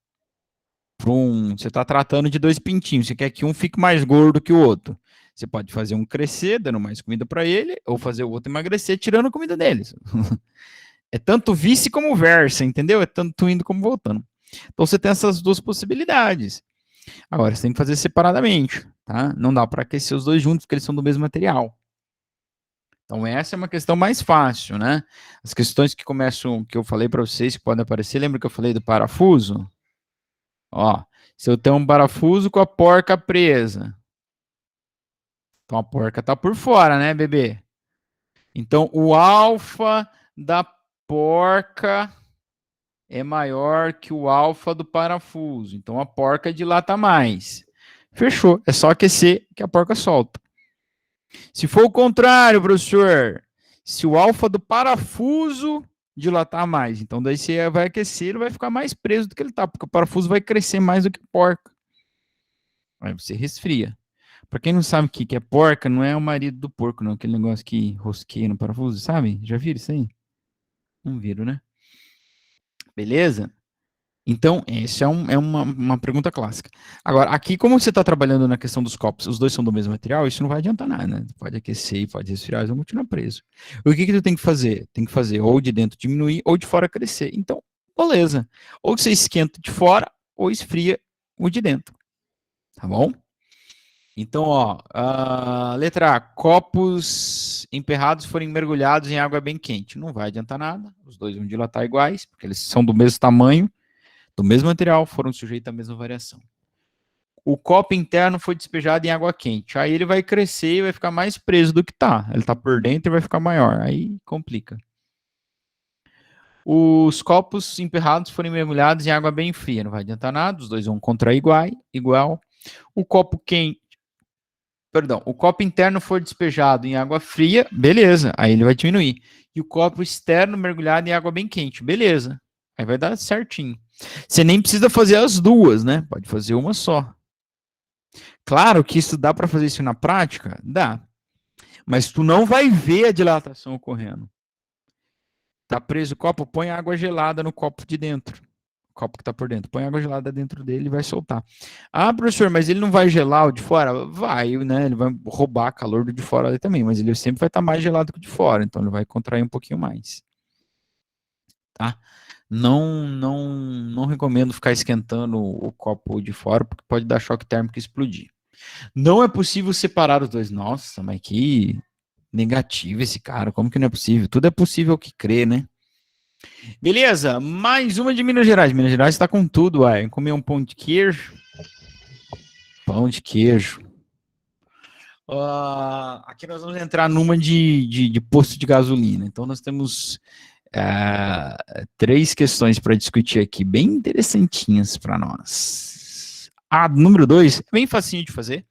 você está tratando de 2 pintinhos, você quer que um fique mais gordo que o outro. Você pode fazer um crescer, dando mais comida para ele, ou fazer o outro emagrecer, tirando a comida deles. É tanto vice como versa, entendeu? É tanto indo como voltando. Então você tem essas 2 possibilidades. Agora, você tem que fazer separadamente, tá? Não dá para aquecer os 2 juntos, porque eles são do mesmo material. Então essa é uma questão mais fácil, né? As questões que eu falei para vocês, que podem aparecer, lembra que eu falei do parafuso? Ó, se eu tenho um parafuso com a porca presa, Então a porca está por fora, né, bebê? Então o alfa da porca é maior que o alfa do parafuso. Então a porca dilata mais. Fechou. É só aquecer que a porca solta. Se for o contrário, professor, se o alfa do parafuso dilatar mais, então daí você vai aquecer, ele vai ficar mais preso do que ele tá, porque o parafuso vai crescer mais do que a porca. Aí você resfria. Pra quem não sabe o que é porca, não é o marido do porco, não. Aquele negócio que rosqueia no parafuso, sabe? Já viram isso aí? Não viram, né? Beleza? Então, essa é uma pergunta clássica. Agora, aqui, como você está trabalhando na questão dos copos, os dois são do mesmo material, isso não vai adiantar nada, né? Pode aquecer e pode resfriar, eles vão continuar presos. O que tu tem que fazer? Tem que fazer ou de dentro diminuir ou de fora crescer. Então, beleza. Ou você esquenta de fora ou esfria o de dentro. Tá bom? Então, ó, letra A, copos emperrados forem mergulhados em água bem quente. Não vai adiantar nada, os dois vão dilatar iguais, porque eles são do mesmo tamanho, do mesmo material, foram sujeitos à mesma variação. O copo interno foi despejado em água quente. Aí ele vai crescer e vai ficar mais preso do que tá. Ele tá por dentro e vai ficar maior. Aí complica. Os copos emperrados foram mergulhados em água bem fria. Não vai adiantar nada, os dois vão contrair igual. O copo quente, perdão, o copo interno for despejado em água fria, beleza. Aí ele vai diminuir. E o copo externo mergulhado em água bem quente, beleza. Aí vai dar certinho. Você nem precisa fazer as duas, né? Pode fazer uma só. Claro que isso dá para fazer isso na prática? Dá. Mas tu não vai ver a dilatação ocorrendo. Tá preso o copo, põe água gelada no copo de dentro. O copo que tá por dentro. Põe água gelada dentro dele e vai soltar. Ah, professor, mas ele não vai gelar o de fora? Vai, né? Ele vai roubar calor do de fora ali também, mas ele sempre vai estar mais gelado que o de fora, então ele vai contrair um pouquinho mais. Tá? Não recomendo ficar esquentando o copo de fora, porque pode dar choque térmico e explodir. Não é possível separar os dois. Nossa, mas que negativo esse cara. Como que não é possível? Tudo é possível que crê, né? Beleza, mais uma de Minas Gerais. Minas Gerais está com tudo, uai. Comer um pão de queijo. Pão de queijo. Aqui nós vamos entrar numa de posto de gasolina. Então nós temos três questões para discutir aqui, bem interessantinhas para nós. A número 2 é bem facinho de fazer,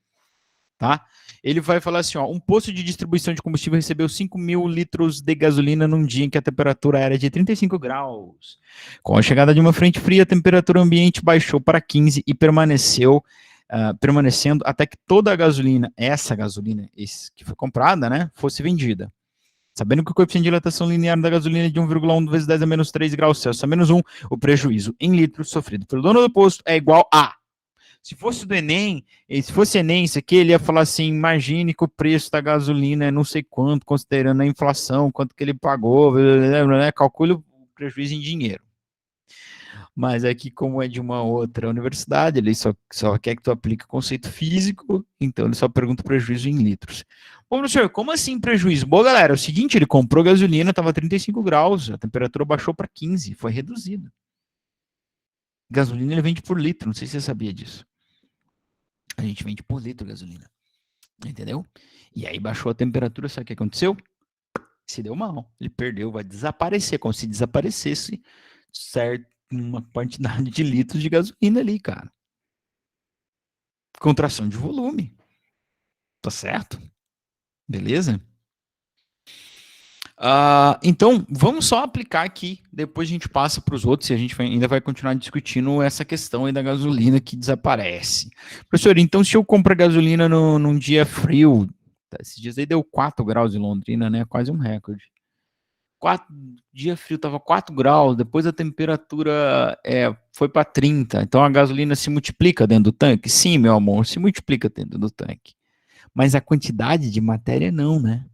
tá? Ele vai falar assim, ó, um posto de distribuição de combustível recebeu 5.000 litros de gasolina num dia em que a temperatura era de 35 graus. Com a chegada de uma frente fria, a temperatura ambiente baixou para 15 e permanecendo até que toda a gasolina, essa gasolina que foi comprada, né, fosse vendida. Sabendo que o coeficiente de dilatação linear da gasolina é de 1,1 vezes 10 a menos 3 graus Celsius a menos 1, o prejuízo em litros sofrido pelo dono do posto é igual a... Se fosse do Enem, se fosse Enem, isso aqui, ele ia falar assim, imagine que o preço da gasolina é não sei quanto, considerando a inflação, quanto que ele pagou, calcule o prejuízo em dinheiro. Mas aqui, como é de uma outra universidade, ele só quer que tu aplique o conceito físico, então ele só pergunta o prejuízo em litros. Bom, professor, como assim prejuízo? Bom, galera, é o seguinte, ele comprou gasolina, estava 35 graus, a temperatura baixou para 15, foi reduzida. Gasolina ele vende por litro, não sei se você sabia disso. A gente vende por litro gasolina. Entendeu? E aí baixou a temperatura, sabe o que aconteceu? Se deu mal. Ele perdeu, vai desaparecer, como se desaparecesse certo, uma quantidade de litros de gasolina ali, cara. Contração de volume. Tá certo? Beleza? Então, vamos só aplicar aqui, depois a gente passa para os outros e a gente ainda vai continuar discutindo essa questão aí da gasolina que desaparece. Professor, então se eu comprar gasolina num dia frio, esses dias aí deu 4 graus em Londrina, né? Quase um recorde. Dia frio, tava 4 graus, depois a temperatura foi para 30, então a gasolina se multiplica dentro do tanque? Sim, meu amor, se multiplica dentro do tanque. Mas a quantidade de matéria não, né?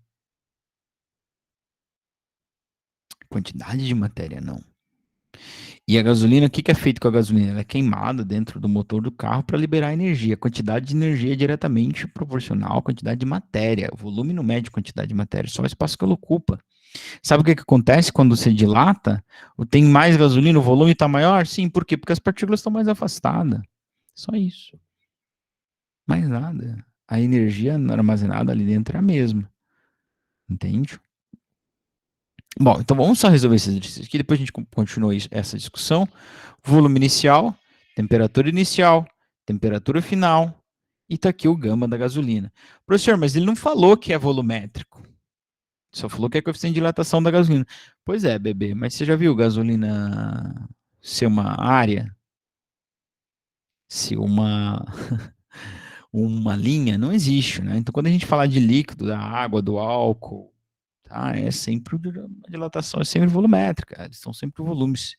Quantidade de matéria não. E a gasolina, o que é feito com a gasolina? Ela é queimada dentro do motor do carro para liberar energia. A quantidade de energia é diretamente proporcional à quantidade de matéria. O volume não mede quantidade de matéria, só o espaço que ela ocupa. Sabe o que acontece quando você dilata? Tem mais gasolina, o volume está maior? Sim, por quê? Porque as partículas estão mais afastadas. Só isso. Mais nada. a energia armazenada ali dentro é a mesma. Entende? Bom, então vamos só resolver esse exercício aqui, depois a gente continua essa discussão. Volume inicial, temperatura final, e tá aqui o gama da gasolina. Professor, mas ele não falou que é volumétrico. Só falou que é coeficiente de dilatação da gasolina. Pois é, bebê, mas você já viu gasolina ser uma área? Se uma linha? Não existe, né? Então, quando a gente fala de líquido, da água, do álcool, tá? É sempre a dilatação, é sempre volumétrica. Eles são sempre volumes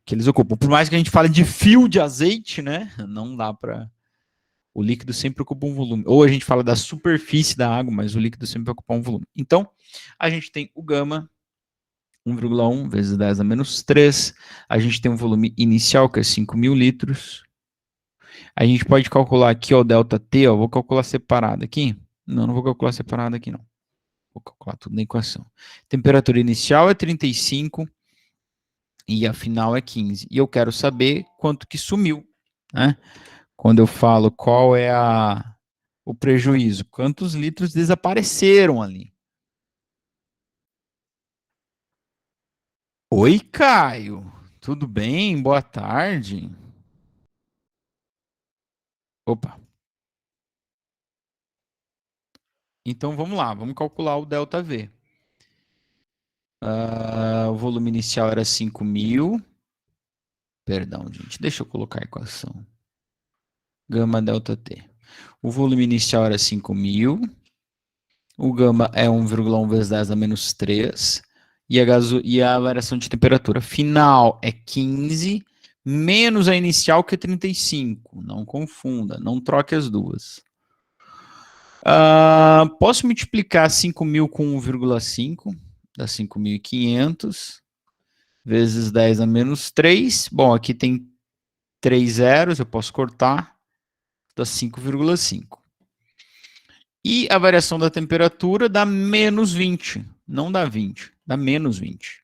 que eles ocupam. Por mais que a gente fale de fio de azeite, né? Não dá para. O líquido sempre ocupa um volume. Ou a gente fala da superfície da água, mas o líquido sempre ocupa um volume. Então, a gente tem o gama 1,1 vezes 10 a menos 3. A gente tem um volume inicial, que é 5.000 litros. A gente pode calcular aqui, ó, o delta T, ó, vou calcular separado aqui. Não vou calcular separado aqui, não. Vou calcular tudo na equação. Temperatura inicial é 35 e a final é 15. E eu quero saber quanto que sumiu, né? Quando eu falo qual é o prejuízo, quantos litros desapareceram ali. Oi, Caio. Tudo bem? Boa tarde. Opa. Então vamos lá, vamos calcular o ΔV. O volume inicial era 5.000. Perdão, gente, deixa eu colocar a equação. Gama delta T. O volume inicial era 5.000. O gama é 1,1 vezes 10 a menos 3. E a variação de temperatura final é 15, menos a inicial, que é 35. Não confunda, não troque as duas. Posso multiplicar 5.000 com 1,5, dá 5.500, vezes 10 a menos 3. Bom, aqui tem 3 zeros, eu posso cortar, dá 5,5. E a variação da temperatura dá menos 20, não dá 20, dá menos 20.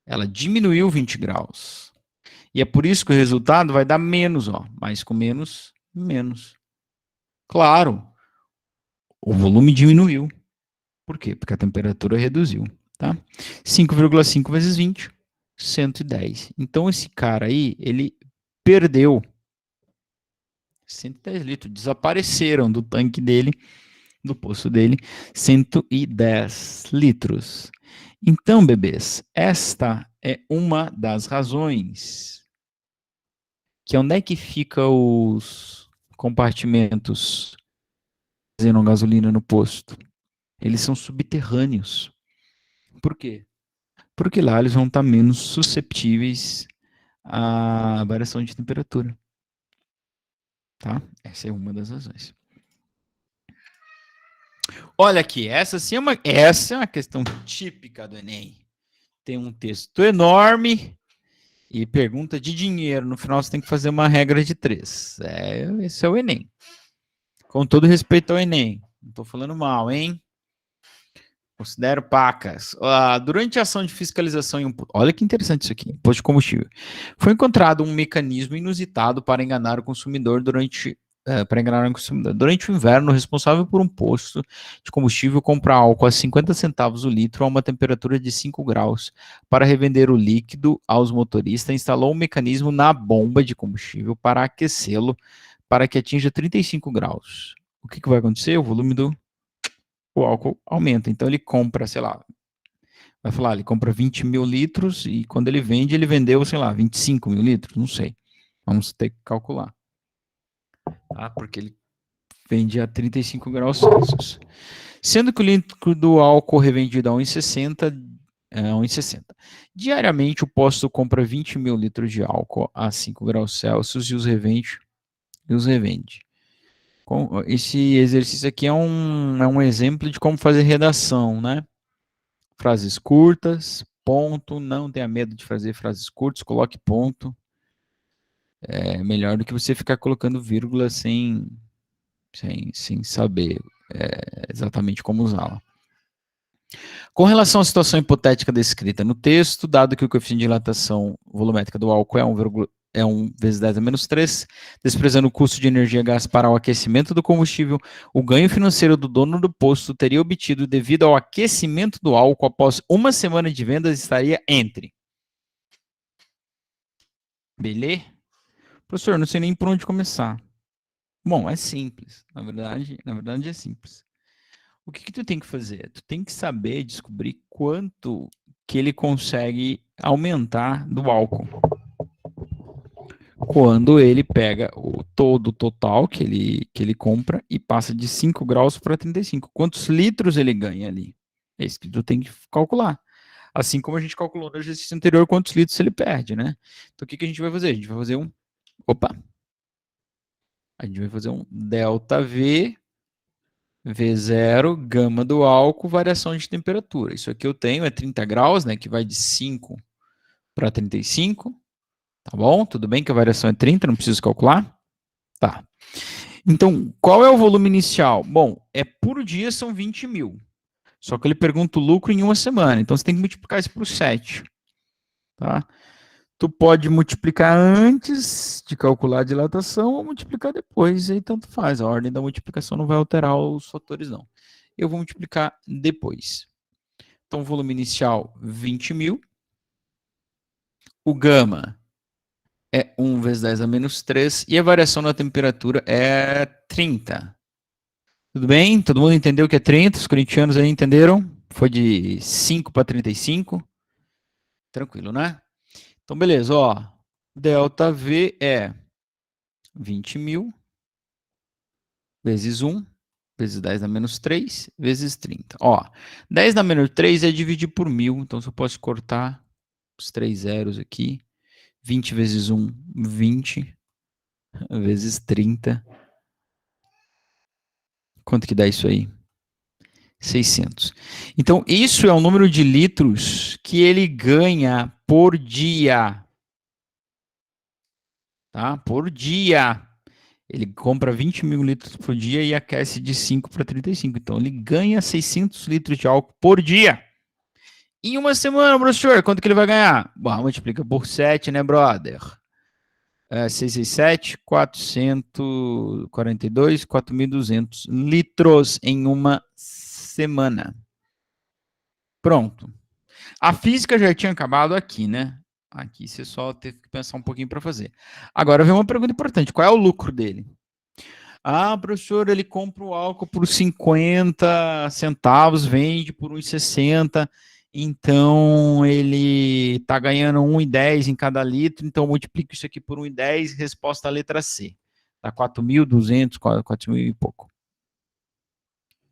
Ela diminuiu 20 graus. E é por isso que o resultado vai dar menos, ó. Mais com menos, menos. Claro, o volume diminuiu. Por quê? Porque a temperatura reduziu, tá? 5,5 vezes 20, 110. Então esse cara aí, ele perdeu 110 litros, desapareceram do tanque dele, do poço dele, 110 litros. Então, bebês, esta é uma das razões que onde é que fica os compartimentos fazendo gasolina no posto? Eles são subterrâneos. Por quê? Porque lá eles vão estar menos susceptíveis à variação de temperatura. Tá? Essa é uma das razões. Olha aqui, essa é uma questão típica do Enem. Tem um texto enorme e pergunta de dinheiro. No final você tem que fazer uma regra de 3. Esse é o Enem. Com todo respeito ao Enem. Não estou falando mal, hein? Considero pacas. Durante a ação de fiscalização em um... Olha que interessante isso aqui. Posto de combustível. Foi encontrado um mecanismo inusitado para enganar o consumidor durante o inverno, responsável por um posto de combustível comprar álcool a 50 centavos o litro a uma temperatura de 5 graus. Para revender o líquido aos motoristas, instalou um mecanismo na bomba de combustível para aquecê-lo para que atinja 35 graus. O que vai acontecer? O volume do álcool aumenta. Então ele compra, sei lá, vai falar, ele compra 20.000 litros e quando ele vende, ele vendeu, sei lá, 25.000 litros, não sei. Vamos ter que calcular. Tá? Porque ele vende a 35 graus Celsius. Sendo que o litro do álcool revendido a 1,60. Diariamente o posto compra 20.000 litros de álcool a 5 graus Celsius e os revende. Esse exercício aqui é um exemplo de como fazer redação, né? Frases curtas, ponto, não tenha medo de fazer frases curtas, coloque ponto. É melhor do que você ficar colocando vírgula sem saber exatamente como usá-la. Com relação à situação hipotética descrita no texto, dado que o coeficiente de dilatação volumétrica do álcool é 1 vezes 10 a menos 3, desprezando o custo de energia e gás para o aquecimento do combustível, o ganho financeiro do dono do posto teria obtido devido ao aquecimento do álcool após uma semana de vendas estaria entre. Beleza? Professor, não sei nem por onde começar. Bom, é simples. Na verdade é simples. O que tu tem que fazer? Tu tem que saber descobrir quanto que ele consegue aumentar do álcool. Quando ele pega o todo o total que ele compra e passa de 5 graus para 35. Quantos litros ele ganha ali? É isso que tu tem que calcular. Assim como a gente calculou no exercício anterior quantos litros ele perde, né? Então o que a gente vai fazer? A gente vai fazer um... Opa! A gente vai fazer um delta V V0, gama do álcool, variação de temperatura. Isso aqui eu tenho é 30 graus, né, que vai de 5 para 35. Tá bom? Tudo bem que a variação é 30, não preciso calcular? Tá. Então, qual é o volume inicial? Bom, por dia são 20 mil. Só que ele pergunta o lucro em uma semana. Então, você tem que multiplicar isso por 7. Tá? Tu pode multiplicar antes de calcular a dilatação ou multiplicar depois, aí tanto faz. A ordem da multiplicação não vai alterar os fatores, não. Eu vou multiplicar depois. Então, volume inicial, 20 mil. O gama é 1 vezes 10 a menos 3. E a variação da temperatura é 30. Tudo bem? Todo mundo entendeu o que é 30? Os corintianos aí entenderam? Foi de 5 para 35. Tranquilo, né? Então, beleza. Ó, delta V é 20 mil vezes 1, vezes 10 a menos 3, vezes 30. Ó, 10 a menos 3 é dividir por 1000, então eu posso cortar os 3 zeros aqui. 20 vezes 1, 20, vezes 30. Quanto que dá isso aí? 600. Então, isso é o número de litros que ele ganha por dia. Tá? Por dia. Ele compra 20 mil litros por dia e aquece de 5 para 35. Então, ele ganha 600 litros de álcool por dia. Em uma semana, professor, quanto que ele vai ganhar? Bom, multiplica por 7, né, brother? 667, 442, 4.200 litros em uma semana. Pronto. A física já tinha acabado aqui, né? Aqui você só teve que pensar um pouquinho para fazer. Agora vem uma pergunta importante: qual é o lucro dele? Ah, professor, ele compra o álcool por 50 centavos, vende por 1,60, então ele está ganhando 1,10 em cada litro, então multiplico isso aqui por 1,10, resposta à letra C. Dá 4.200, 4.000 e pouco.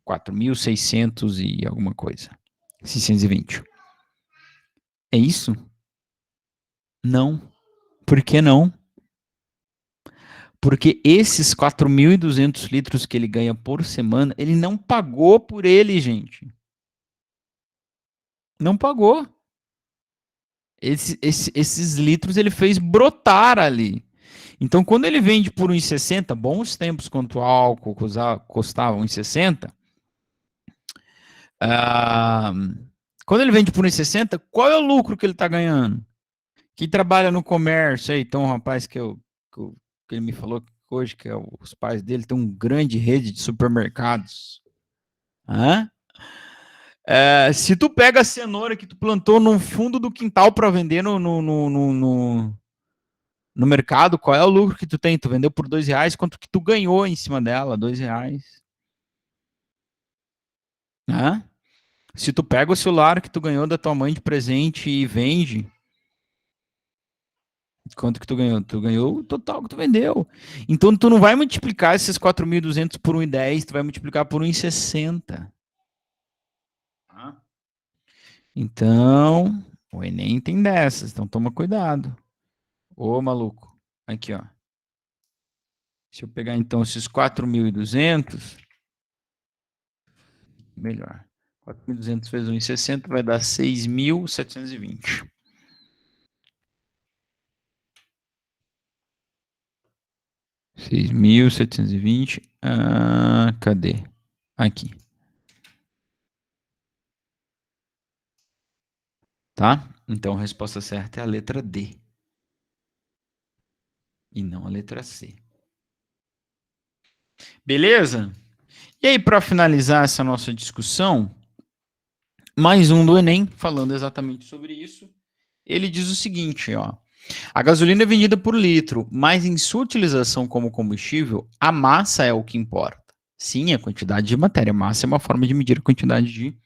4.600 e alguma coisa. 620. É isso? Não. Por que não? Porque esses 4.200 litros que ele ganha por semana, ele não pagou por ele, gente. Não pagou. Esses litros ele fez brotar ali. Então, quando ele vende por 1,60, bons tempos quando o álcool custava 1,60, ah, quando ele vende por 1,60, qual é o lucro que ele está ganhando? Quem trabalha no comércio aí, então, um rapaz que ele me falou hoje, que os pais dele têm uma grande rede de supermercados. Hã? Se tu pega a cenoura que tu plantou no fundo do quintal para vender no mercado, qual é o lucro que tu tem? Tu vendeu por R$ 2, quanto que tu ganhou em cima dela? R$ 2. Hã? Se tu pega o celular que tu ganhou da tua mãe de presente e vende, quanto que tu ganhou? Tu ganhou o total que tu vendeu. Então tu não vai multiplicar esses 4.200 por 1,10, tu vai multiplicar por 1,60. Tá? Então, o Enem tem dessas, então toma cuidado. Ô, maluco. Aqui, ó. Se eu pegar então esses 4.200, melhor. 4.200 vezes 1,60 vai dar 6.720. 6.720. Cadê? Aqui. Tá? Então a resposta certa é a letra D. E não a letra C. Beleza? E aí, para finalizar essa nossa discussão, mais um do Enem, falando exatamente sobre isso. Ele diz o seguinte, ó. A gasolina é vendida por litro, mas em sua utilização como combustível, a massa é o que importa. Sim, a quantidade de matéria. Massa é uma forma de medir a quantidade de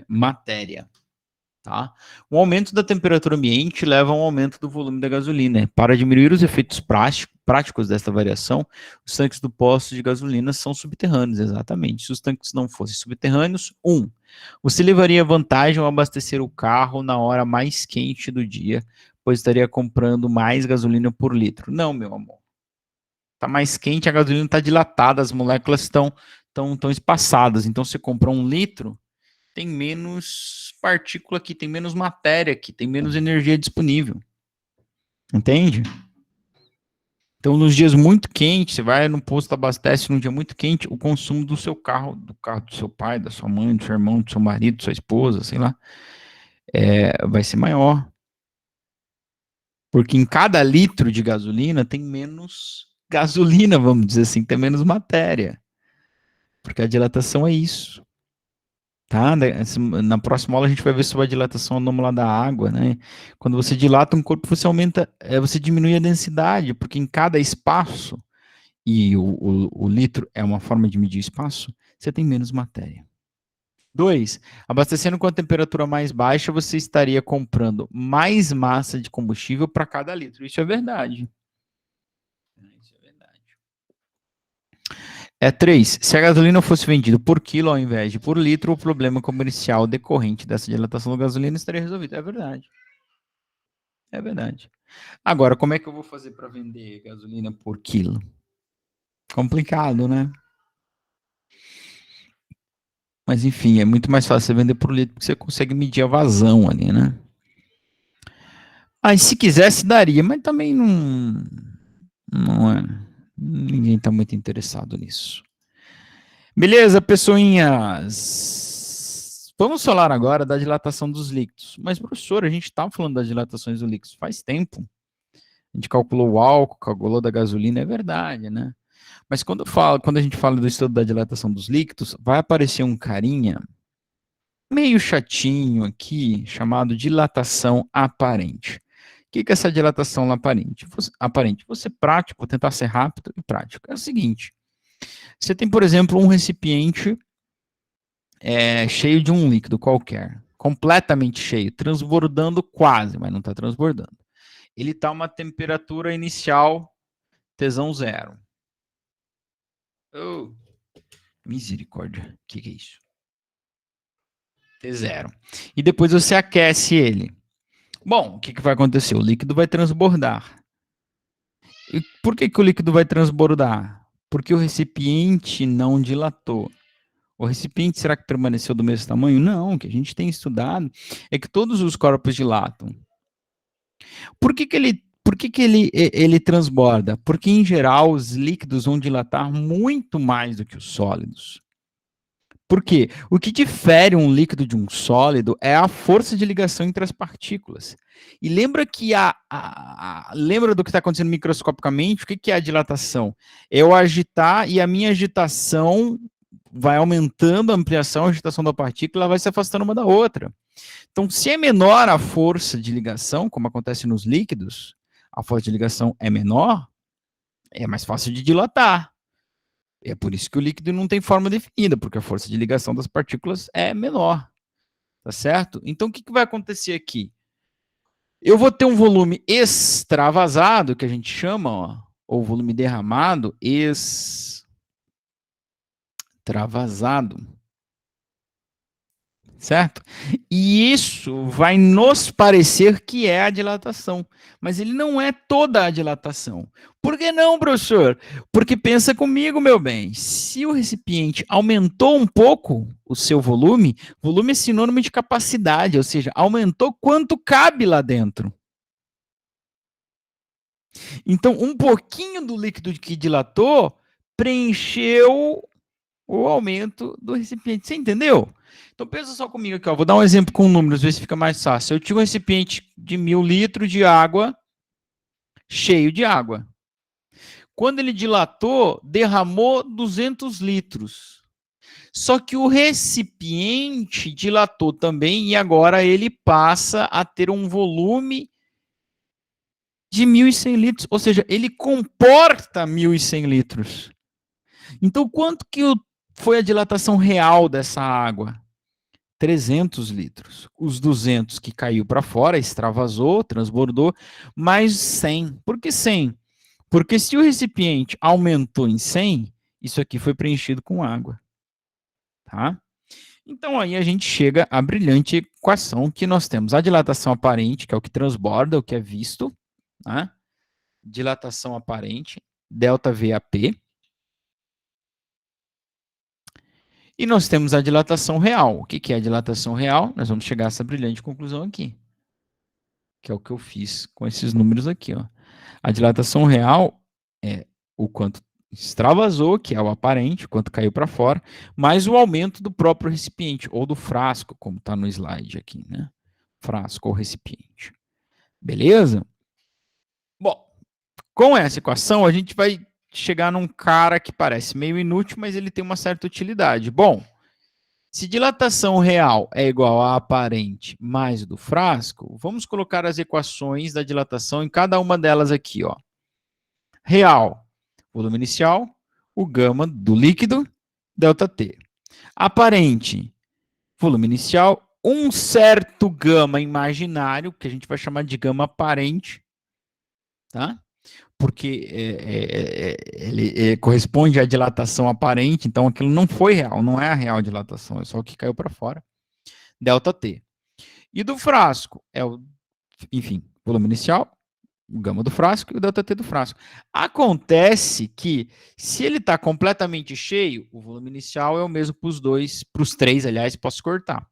matéria. Tá? O aumento da temperatura ambiente leva a um aumento do volume da gasolina. Para diminuir os efeitos práticos desta variação, os tanques do posto de gasolina são subterrâneos, exatamente. Se os tanques não fossem subterrâneos, você levaria vantagem ao abastecer o carro na hora mais quente do dia, pois estaria comprando mais gasolina por litro. Não, meu amor. Está mais quente, a gasolina está dilatada, as moléculas estão tão espaçadas. Então, você compra 1 litro, tem menos partícula aqui, tem menos matéria aqui, tem menos energia disponível. Entende? Então, nos dias muito quentes, você vai no posto, abastece num dia muito quente, o consumo do seu carro do seu pai, da sua mãe, do seu irmão, do seu marido, da sua esposa, sei lá, vai ser maior. Porque em cada litro de gasolina tem menos gasolina, vamos dizer assim, tem menos matéria. Porque a dilatação é isso. Tá? Na próxima aula a gente vai ver sobre a dilatação anômala da água, né? Quando você dilata um corpo, você aumenta, você diminui a densidade, porque em cada espaço, e o litro é uma forma de medir espaço, você tem menos matéria. 2, abastecendo com a temperatura mais baixa, você estaria comprando mais massa de combustível para cada litro. Isso é verdade. Isso é verdade. 3, se a gasolina fosse vendida por quilo ao invés de por litro, o problema comercial decorrente dessa dilatação da gasolina estaria resolvido. É verdade. É verdade. Agora, como é que eu vou fazer para vender gasolina por quilo? Complicado, né? Mas enfim, é muito mais fácil você vender por litro, porque você consegue medir a vazão ali, né? Aí, se quisesse, daria, mas também não é. Ninguém está muito interessado nisso. Beleza, pessoinhas? Vamos falar agora da dilatação dos líquidos. Mas, professor, a gente estava falando das dilatações dos líquidos faz tempo. A gente calculou o álcool, calculou da gasolina, é verdade, né? Mas quando a gente fala do estudo da dilatação dos líquidos, vai aparecer um carinha meio chatinho aqui, chamado dilatação aparente. O que é essa dilatação aparente? Vou ser prático, vou tentar ser rápido e prático. É o seguinte, você tem, por exemplo, um recipiente cheio de um líquido qualquer, completamente cheio, transbordando quase, mas não está transbordando. Ele está a uma temperatura inicial tesão 0. Oh, misericórdia, o que é isso? T0. E depois você aquece ele. Bom, o que vai acontecer? O líquido vai transbordar. E por que o líquido vai transbordar? Porque o recipiente não dilatou. O recipiente, será que permaneceu do mesmo tamanho? Não, o que a gente tem estudado é que todos os corpos dilatam. Por que ele transborda? Porque, em geral, os líquidos vão dilatar muito mais do que os sólidos. Por quê? O que difere um líquido de um sólido é a força de ligação entre as partículas. E lembra que lembra do que está acontecendo microscopicamente? O que é a dilatação? É eu agitar e a minha agitação vai aumentando a ampliação, a agitação da partícula, ela vai se afastando uma da outra. Então, se é menor a força de ligação, como acontece nos líquidos, a força de ligação é menor, é mais fácil de dilatar. É por isso que o líquido não tem forma definida, porque a força de ligação das partículas é menor. Tá certo? Então, o que vai acontecer aqui? Eu vou ter um volume extravasado, que a gente chama, ó, ou volume derramado, extravasado. Certo? E isso vai nos parecer que é a dilatação, mas ele não é toda a dilatação. Por que não, professor? Porque pensa comigo, meu bem, se o recipiente aumentou um pouco o seu volume é sinônimo de capacidade, ou seja, aumentou quanto cabe lá dentro. Então, um pouquinho do líquido que dilatou preencheu o aumento do recipiente. Você entendeu? Então, pensa só comigo aqui, ó. Vou dar um exemplo com números, ver se fica mais fácil. Eu tinha um recipiente de 1.000 litros de água cheio de água. Quando ele dilatou, derramou 200 litros. Só que o recipiente dilatou também e agora ele passa a ter um volume de 1.100 litros, ou seja, ele comporta 1.100 litros. Então, quanto que foi a dilatação real dessa água? 300 litros. Os 200 que caiu para fora, extravasou, transbordou, mais 100. Por que 100? Porque se o recipiente aumentou em 100, isso aqui foi preenchido com água. Tá? Então aí a gente chega à brilhante equação que nós temos a dilatação aparente, que é o que transborda, o que é visto, né? Dilatação aparente, delta VAP. E nós temos a dilatação real. O que é a dilatação real? Nós vamos chegar a essa brilhante conclusão aqui, que é o que eu fiz com esses números aqui. Ó. A dilatação real é o quanto extravasou, que é o aparente, quanto caiu para fora, mais o aumento do próprio recipiente, ou do frasco, como está no slide aqui, né? Frasco ou recipiente. Beleza? Bom, com essa equação, a gente vai chegar num cara que parece meio inútil, mas ele tem uma certa utilidade. Bom, se dilatação real é igual a aparente mais do frasco, vamos colocar as equações da dilatação em cada uma delas aqui, ó. Real, volume inicial, o gama do líquido, ΔT. Aparente, volume inicial, um certo gama imaginário, que a gente vai chamar de gama aparente, tá? Porque ele corresponde à dilatação aparente, então aquilo não foi real, não é a real dilatação, é só o que caiu para fora, ΔT. E do frasco, enfim, volume inicial, o gama do frasco e o ΔT do frasco. Acontece que, se ele está completamente cheio, o volume inicial é o mesmo para os dois, para os três, aliás, posso cortar.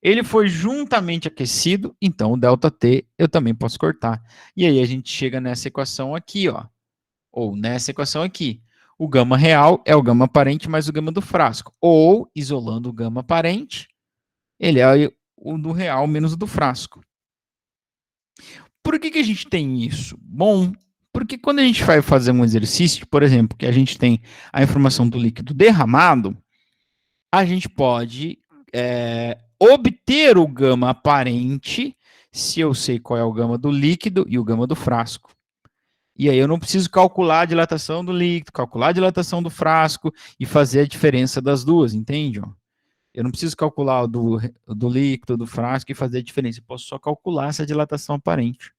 Ele foi juntamente aquecido, então o ΔT eu também posso cortar. E aí a gente chega nessa equação aqui, ó, ou nessa equação aqui. O gama real é o gama aparente mais o gama do frasco. Ou, isolando o gama aparente, ele é o do real menos o do frasco. Por que a gente tem isso? Bom, porque quando a gente vai fazer um exercício, por exemplo, que a gente tem a informação do líquido derramado, a gente pode obter o gama aparente se eu sei qual é o gama do líquido e o gama do frasco. E aí eu não preciso calcular a dilatação do líquido, calcular a dilatação do frasco e fazer a diferença das duas, entende? Eu não preciso calcular do líquido, do frasco e fazer a diferença. Eu posso só calcular essa dilatação aparente.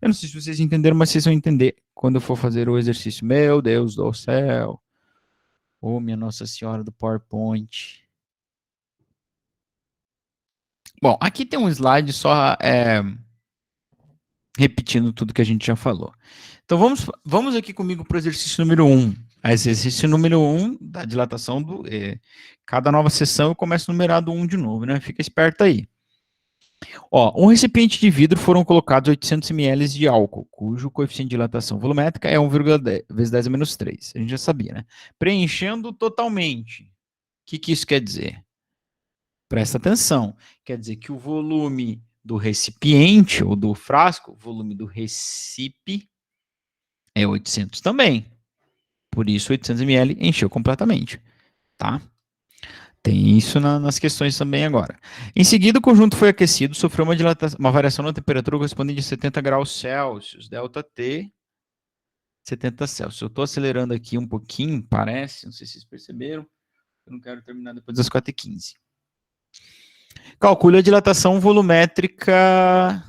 Eu não sei se vocês entenderam, mas vocês vão entender quando eu for fazer o exercício. Meu Deus do céu. Oh, minha Nossa Senhora do PowerPoint. Bom, aqui tem um slide só repetindo tudo que a gente já falou. Então, vamos aqui comigo para o exercício número 1. Exercício número 1 da dilatação cada nova sessão eu começo numerado 1 de novo, né? Fica esperto aí. Ó, um recipiente de vidro foram colocados 800 ml de álcool, cujo coeficiente de dilatação volumétrica é 1,10 vezes 10 a menos 3. A gente já sabia, né? Preenchendo totalmente. O que isso quer dizer? Presta atenção. Quer dizer que o volume do recipiente ou do frasco, o volume do recipe é 800 também. Por isso, 800 ml encheu completamente. Tá? Tem isso nas questões também agora. Em seguida, o conjunto foi aquecido, sofreu uma variação na temperatura correspondente a 70 graus Celsius, ΔT 70 Celsius. Eu estou acelerando aqui um pouquinho, parece, não sei se vocês perceberam. Eu não quero terminar depois das 4h15. Calcule a dilatação volumétrica.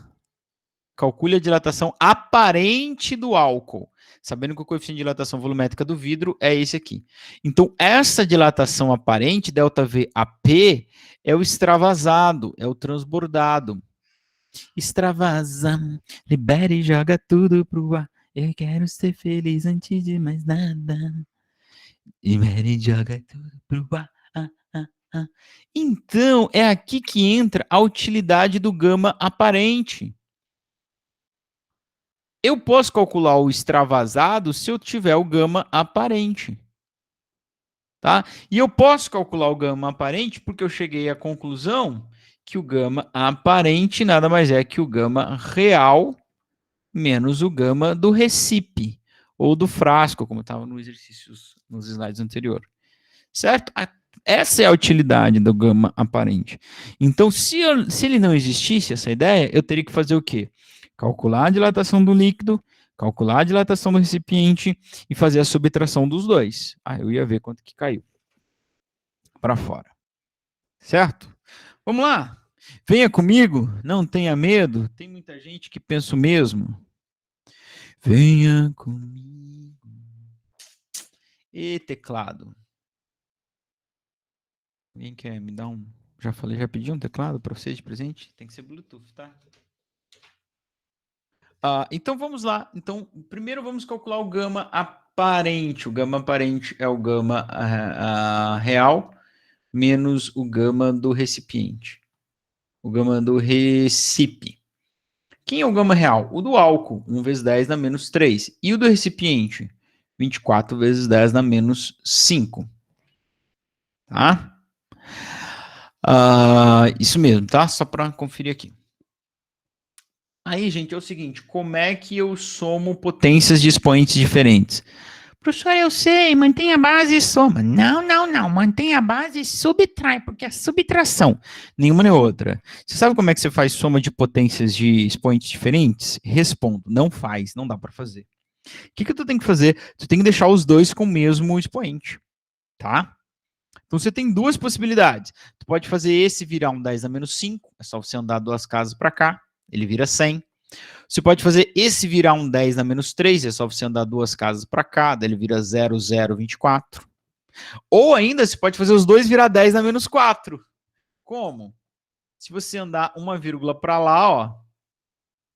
Calcule a dilatação aparente do álcool, sabendo que o coeficiente de dilatação volumétrica do vidro é esse aqui. Então, essa dilatação aparente, ΔVAP, é o extravasado, é o transbordado. Extravasa, libera e joga tudo pro ar. Eu quero ser feliz antes de mais nada. Libera e joga tudo pro ar. Então, é aqui que entra a utilidade do gama aparente. Eu posso calcular o extravasado se eu tiver o gama aparente. Tá? E eu posso calcular o gama aparente porque eu cheguei à conclusão que o gama aparente nada mais é que o gama real menos o gama do recipe, ou do frasco, como estava no exercício, nos slides anteriores. Certo? Essa é a utilidade do gama aparente. Então, se ele não existisse, essa ideia, eu teria que fazer o quê? Calcular a dilatação do líquido, calcular a dilatação do recipiente e fazer a subtração dos dois. Eu ia ver quanto que caiu para fora. Certo? Vamos lá. Venha comigo, não tenha medo. Tem muita gente que pensa o mesmo. Venha comigo. E teclado. Alguém quer me dar um... Já falei, já pedi um teclado para vocês de presente? Tem que ser Bluetooth, tá? Então vamos lá. Então, primeiro vamos calcular o gama aparente. O gama aparente é o gama real menos o gama do recipiente. O gama do recipe. Quem é o gama real? O do álcool, 1 vezes 10 na menos 3. E o do recipiente? 24 vezes 10 na menos 5. Tá? Isso mesmo, tá? Só para conferir aqui. Aí, gente, é o seguinte, como é que eu somo potências de expoentes diferentes? Professor, eu sei, mantém a base e soma. Não, mantém a base e subtrai, porque é subtração. Nenhuma nem outra. Você sabe como é que você faz soma de potências de expoentes diferentes? Respondo, não faz, não dá para fazer. O que tu tem que fazer? Tu tem que deixar os dois com o mesmo expoente, tá? Então você tem duas possibilidades. Tu pode fazer esse virar um 10 a menos 5, é só você andar 2 casas para cá, ele vira 100. Você pode fazer esse virar um 10 na menos 3, é só você andar 2 casas para cá, daí ele vira 0, 0, 24. Ou ainda, você pode fazer os dois virar 10 na menos 4. Como? Se você andar uma vírgula para lá, ó,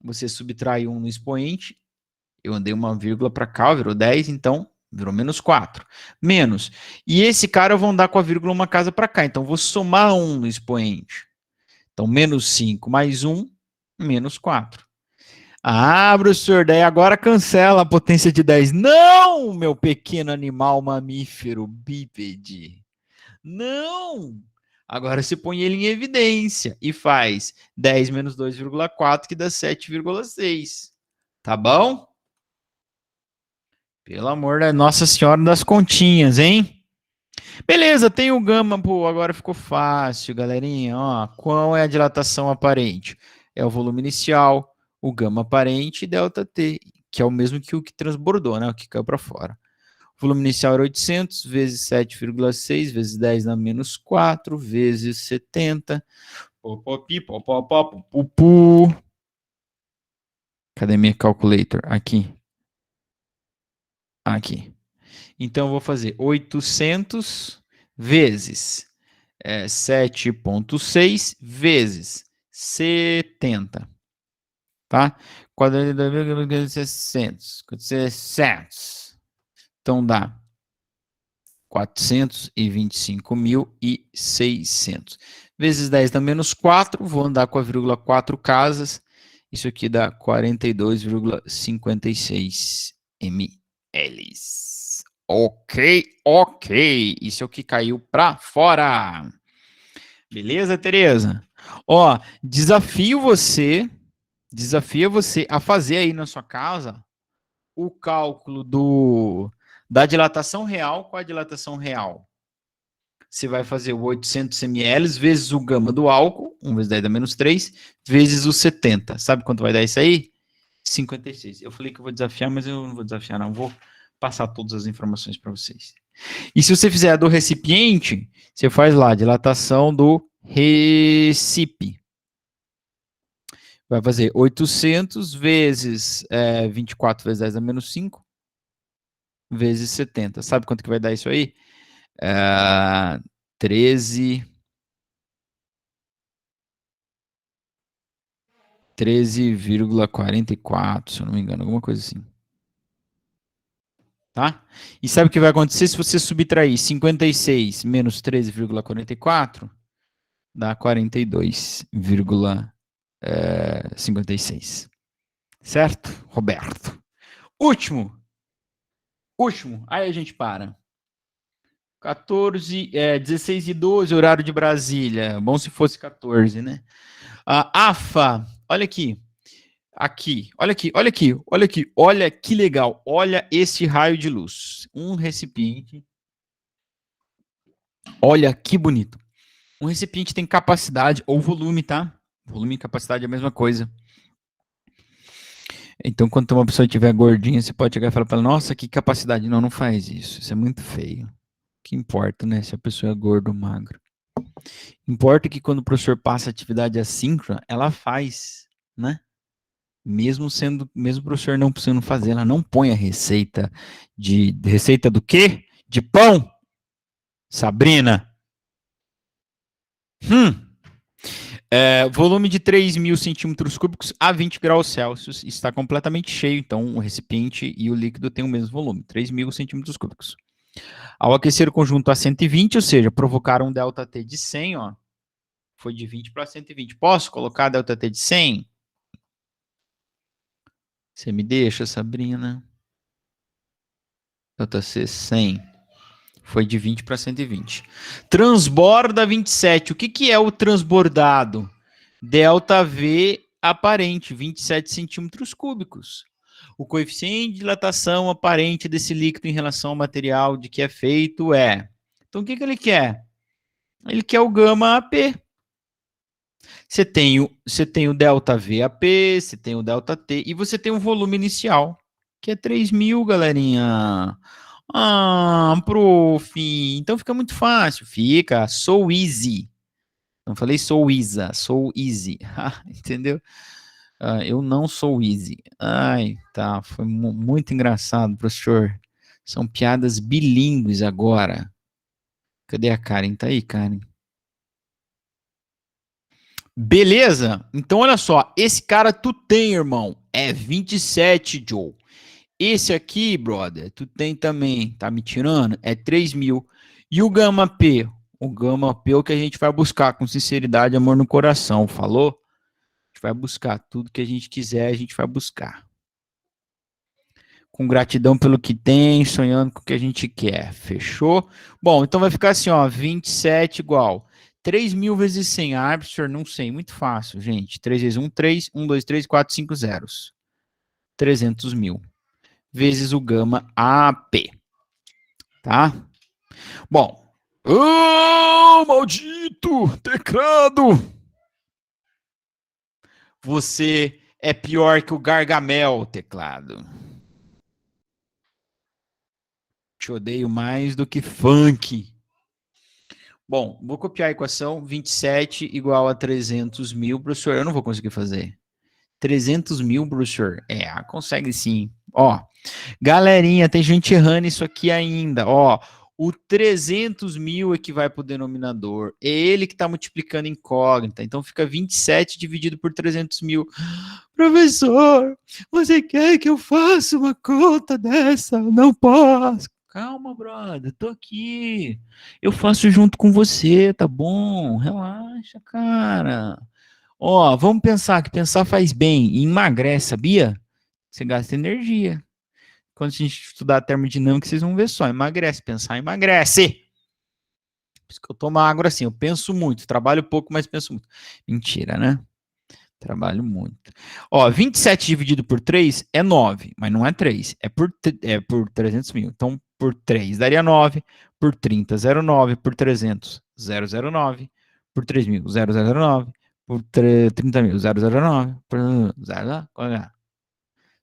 você subtrai 1 no expoente, eu andei uma vírgula para cá, virou 10, então virou menos 4. Menos. E esse cara eu vou andar com a vírgula uma casa para cá, então vou somar 1 no expoente. Então, menos 5 mais 1, menos 4. Professor, daí agora cancela a potência de 10. Não, meu pequeno animal mamífero bípede. Não! Agora você põe ele em evidência e faz 10 menos 2,4, que dá 7,6. Tá bom? Pelo amor da Nossa Senhora das Continhas, hein? Beleza, tem o gama. Pô, agora ficou fácil, galerinha. Ó, qual é a dilatação aparente? É o volume inicial, o gama aparente e ΔT, que é o mesmo que o que transbordou, né? O que caiu para fora. O volume inicial era 800 vezes 7,6 vezes 10 na menos 4 vezes 70. Cadê minha calculator? Aqui. Aqui. Então, eu vou fazer 800 vezes 7,6 vezes 70. Tá? 42.600. 600. Então, dá 425.600. Vezes 10 dá menos 4. Vou andar com a vírgula 4 casas. Isso aqui dá 42,56 ml. Ok. Isso é o que caiu para fora. Beleza, Tereza? Ó, desafia você a fazer aí na sua casa o cálculo da dilatação real com a dilatação real. Você vai fazer o 800 ml vezes o gama do álcool, 1 vezes 10 dá menos 3, vezes o 70. Sabe quanto vai dar isso aí? 56. Eu falei que eu vou desafiar, mas eu não vou desafiar, não. Vou passar todas as informações para vocês. E se você fizer a do recipiente, você faz lá, dilatação do recipe. Vai fazer 800 vezes 24 vezes 10 a menos 5, vezes 70. Sabe quanto que vai dar isso aí? 13,44, se eu não me engano, alguma coisa assim. Tá? E sabe o que vai acontecer se você subtrair 56 menos 13,44? Dá 42,56. Certo, Roberto? Último. Aí a gente para. 16 e 12, horário de Brasília. Bom se fosse 14, né? AFA, olha aqui. Aqui, olha aqui, olha aqui, olha aqui, olha que legal, olha esse raio de luz. Um recipiente, olha que bonito. Um recipiente tem capacidade ou volume, tá? Volume e capacidade é a mesma coisa. Então, quando uma pessoa estiver gordinha, você pode chegar e falar para ela, nossa, que capacidade. Não, não faz isso. Isso é muito feio. O que importa, né? Se a pessoa é gorda ou magra. Importa que quando o professor passa atividade assíncrona, ela faz, né? Mesmo o professor não precisando fazer, ela não põe a receita de receita do quê? De pão? Sabrina. Volume de 3.000 centímetros cúbicos a 20 graus Celsius. Está completamente cheio, então o recipiente e o líquido têm o mesmo volume, 3.000 centímetros cúbicos. Ao aquecer o conjunto a 120, ou seja, provocar um ΔT de 100, ó, foi de 20 para 120. Posso colocar ΔT de 100? Você me deixa, Sabrina? ΔC 100. Foi de 20 para 120. Transborda 27. O que é o transbordado? ΔV aparente, 27 centímetros cúbicos. O coeficiente de dilatação aparente desse líquido em relação ao material de que é feito é... Então, o que ele quer? Ele quer o gama AP. Você tem o ΔV-AP, você tem o ΔT, e você tem um volume inicial, que é 3.000, galerinha. Ah, prof. Então fica muito fácil. Fica, so easy. Não falei sou Isa, sou easy. Entendeu? Eu não sou easy. Ai, tá. Foi muito engraçado, professor. São piadas bilíngues agora. Cadê a Karen? Tá aí, Karen. Beleza? Então, olha só. Esse cara tu tem, irmão. É 27, Joe. Esse aqui, brother, tu tem também. Tá me tirando? É 3.000. E o Gama P? O Gama P é o que a gente vai buscar com sinceridade e amor no coração. Falou? A gente vai buscar tudo que a gente quiser, a gente vai buscar. Com gratidão pelo que tem, sonhando com o que a gente quer. Fechou? Bom, então vai ficar assim, ó, 27 igual 3.000 vezes 100. Ah, professor, não sei, muito fácil, gente. 3 vezes 1, 3, 1, 2, 3, 4, 5 zeros. 300 mil. Vezes o gama AP. Tá? Bom. Oh, maldito teclado! Você é pior que o Gargamel, teclado. Te odeio mais do que funk. Bom, vou copiar a equação. 27 igual a 300 mil. Professor, eu não vou conseguir fazer. 300 mil, professor? Consegue sim. Ó, galerinha, tem gente errando isso aqui ainda. Ó, o 300 mil é que vai para o denominador. É ele que está multiplicando incógnita. Então fica 27 dividido por 300 mil. Professor, você quer que eu faça uma conta dessa? Não posso. Calma, brother, tô aqui. Eu faço junto com você, tá bom? Relaxa, cara. Ó, vamos pensar que pensar faz bem e emagrece, sabia? Você gasta energia. Quando a gente estudar termodinâmica, vocês vão ver só, emagrece, pensar emagrece. Por isso que eu tô magro assim, eu penso muito, trabalho pouco, mas penso muito. Mentira, né? Trabalho muito. Ó, 27 dividido por 3 é 9, mas não é 3, é por 300 mil. Então, por 3 daria 9, por 30, 0,9, por 300, 009, por 3 mil, 009, por 30 mil, 009, por 0,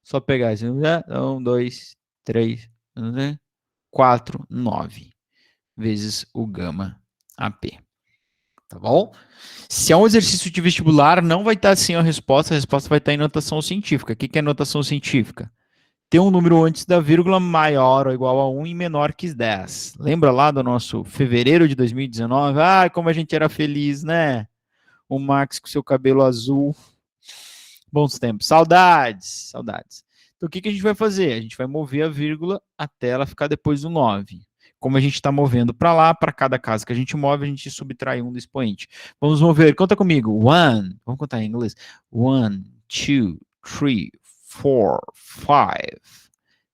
só pegar esse 1, 2, 3, 4, 9 vezes o gama AP. Tá bom? Se é um exercício de vestibular, não vai estar assim a resposta vai estar em notação científica. O que é notação científica? Ter um número antes da vírgula maior ou igual a 1 e menor que 10. Lembra lá do nosso fevereiro de 2019? Ah, como a gente era feliz, né? O Max com seu cabelo azul. Bons tempos. Saudades, saudades. Então, o que a gente vai fazer? A gente vai mover a vírgula até ela ficar depois do 9. Como a gente está movendo para lá, para cada casa que a gente move, a gente subtrai um do expoente. Vamos mover, conta comigo. Vamos contar em inglês. 1, 2, 3, 4, 5.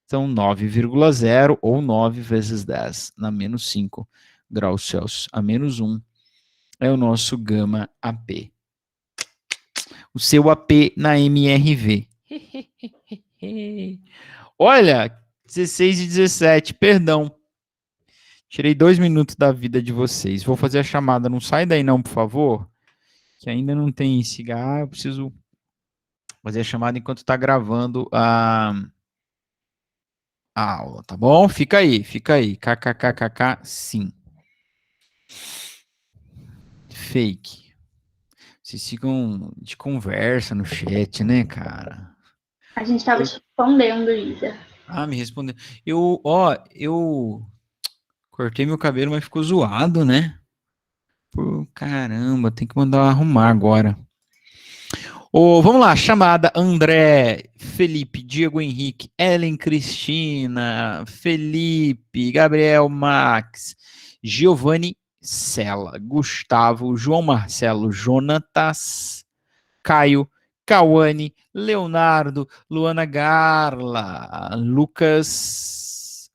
Então, 9,0 ou 9 vezes 10 na menos 5 graus Celsius a menos 1 é o nosso gama AP. o seu AP na MRV. Olha, 16 e 17, perdão. Tirei 2 minutos da vida de vocês. Vou fazer a chamada. Não sai daí não, por favor. Que ainda não tem cigarro. Eu preciso fazer a chamada enquanto está gravando a aula, tá bom? Fica aí, fica aí. KKKKK, sim. Fake. Vocês ficam de conversa no chat, né, cara? A gente tava te respondendo, Isa. Ah, me respondeu. Eu cortei meu cabelo, mas ficou zoado, né? Pô, caramba, tem que mandar arrumar agora. Vamos lá, chamada André, Felipe, Diego Henrique, Ellen Cristina, Felipe, Gabriel Max, Giovanni Sela, Gustavo, João Marcelo, Jonatas, Caio, Cauane, Leonardo, Luana Garla, Lucas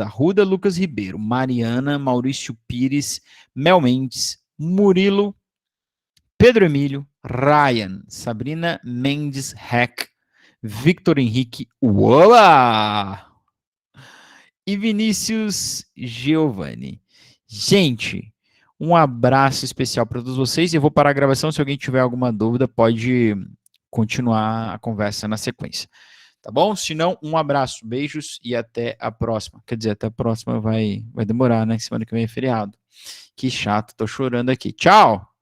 Arruda, Lucas Ribeiro, Mariana, Maurício Pires, Mel Mendes, Murilo, Pedro Emílio, Ryan, Sabrina Mendes Heck, Victor Henrique, Uola! E Vinícius Giovanni. Gente, um abraço especial para todos vocês. Eu vou parar a gravação. Se alguém tiver alguma dúvida, pode continuar a conversa na sequência. Tá bom? Se não, um abraço, beijos e até a próxima. Quer dizer, até a próxima vai demorar, né? Semana que vem é feriado. Que chato, tô chorando aqui. Tchau!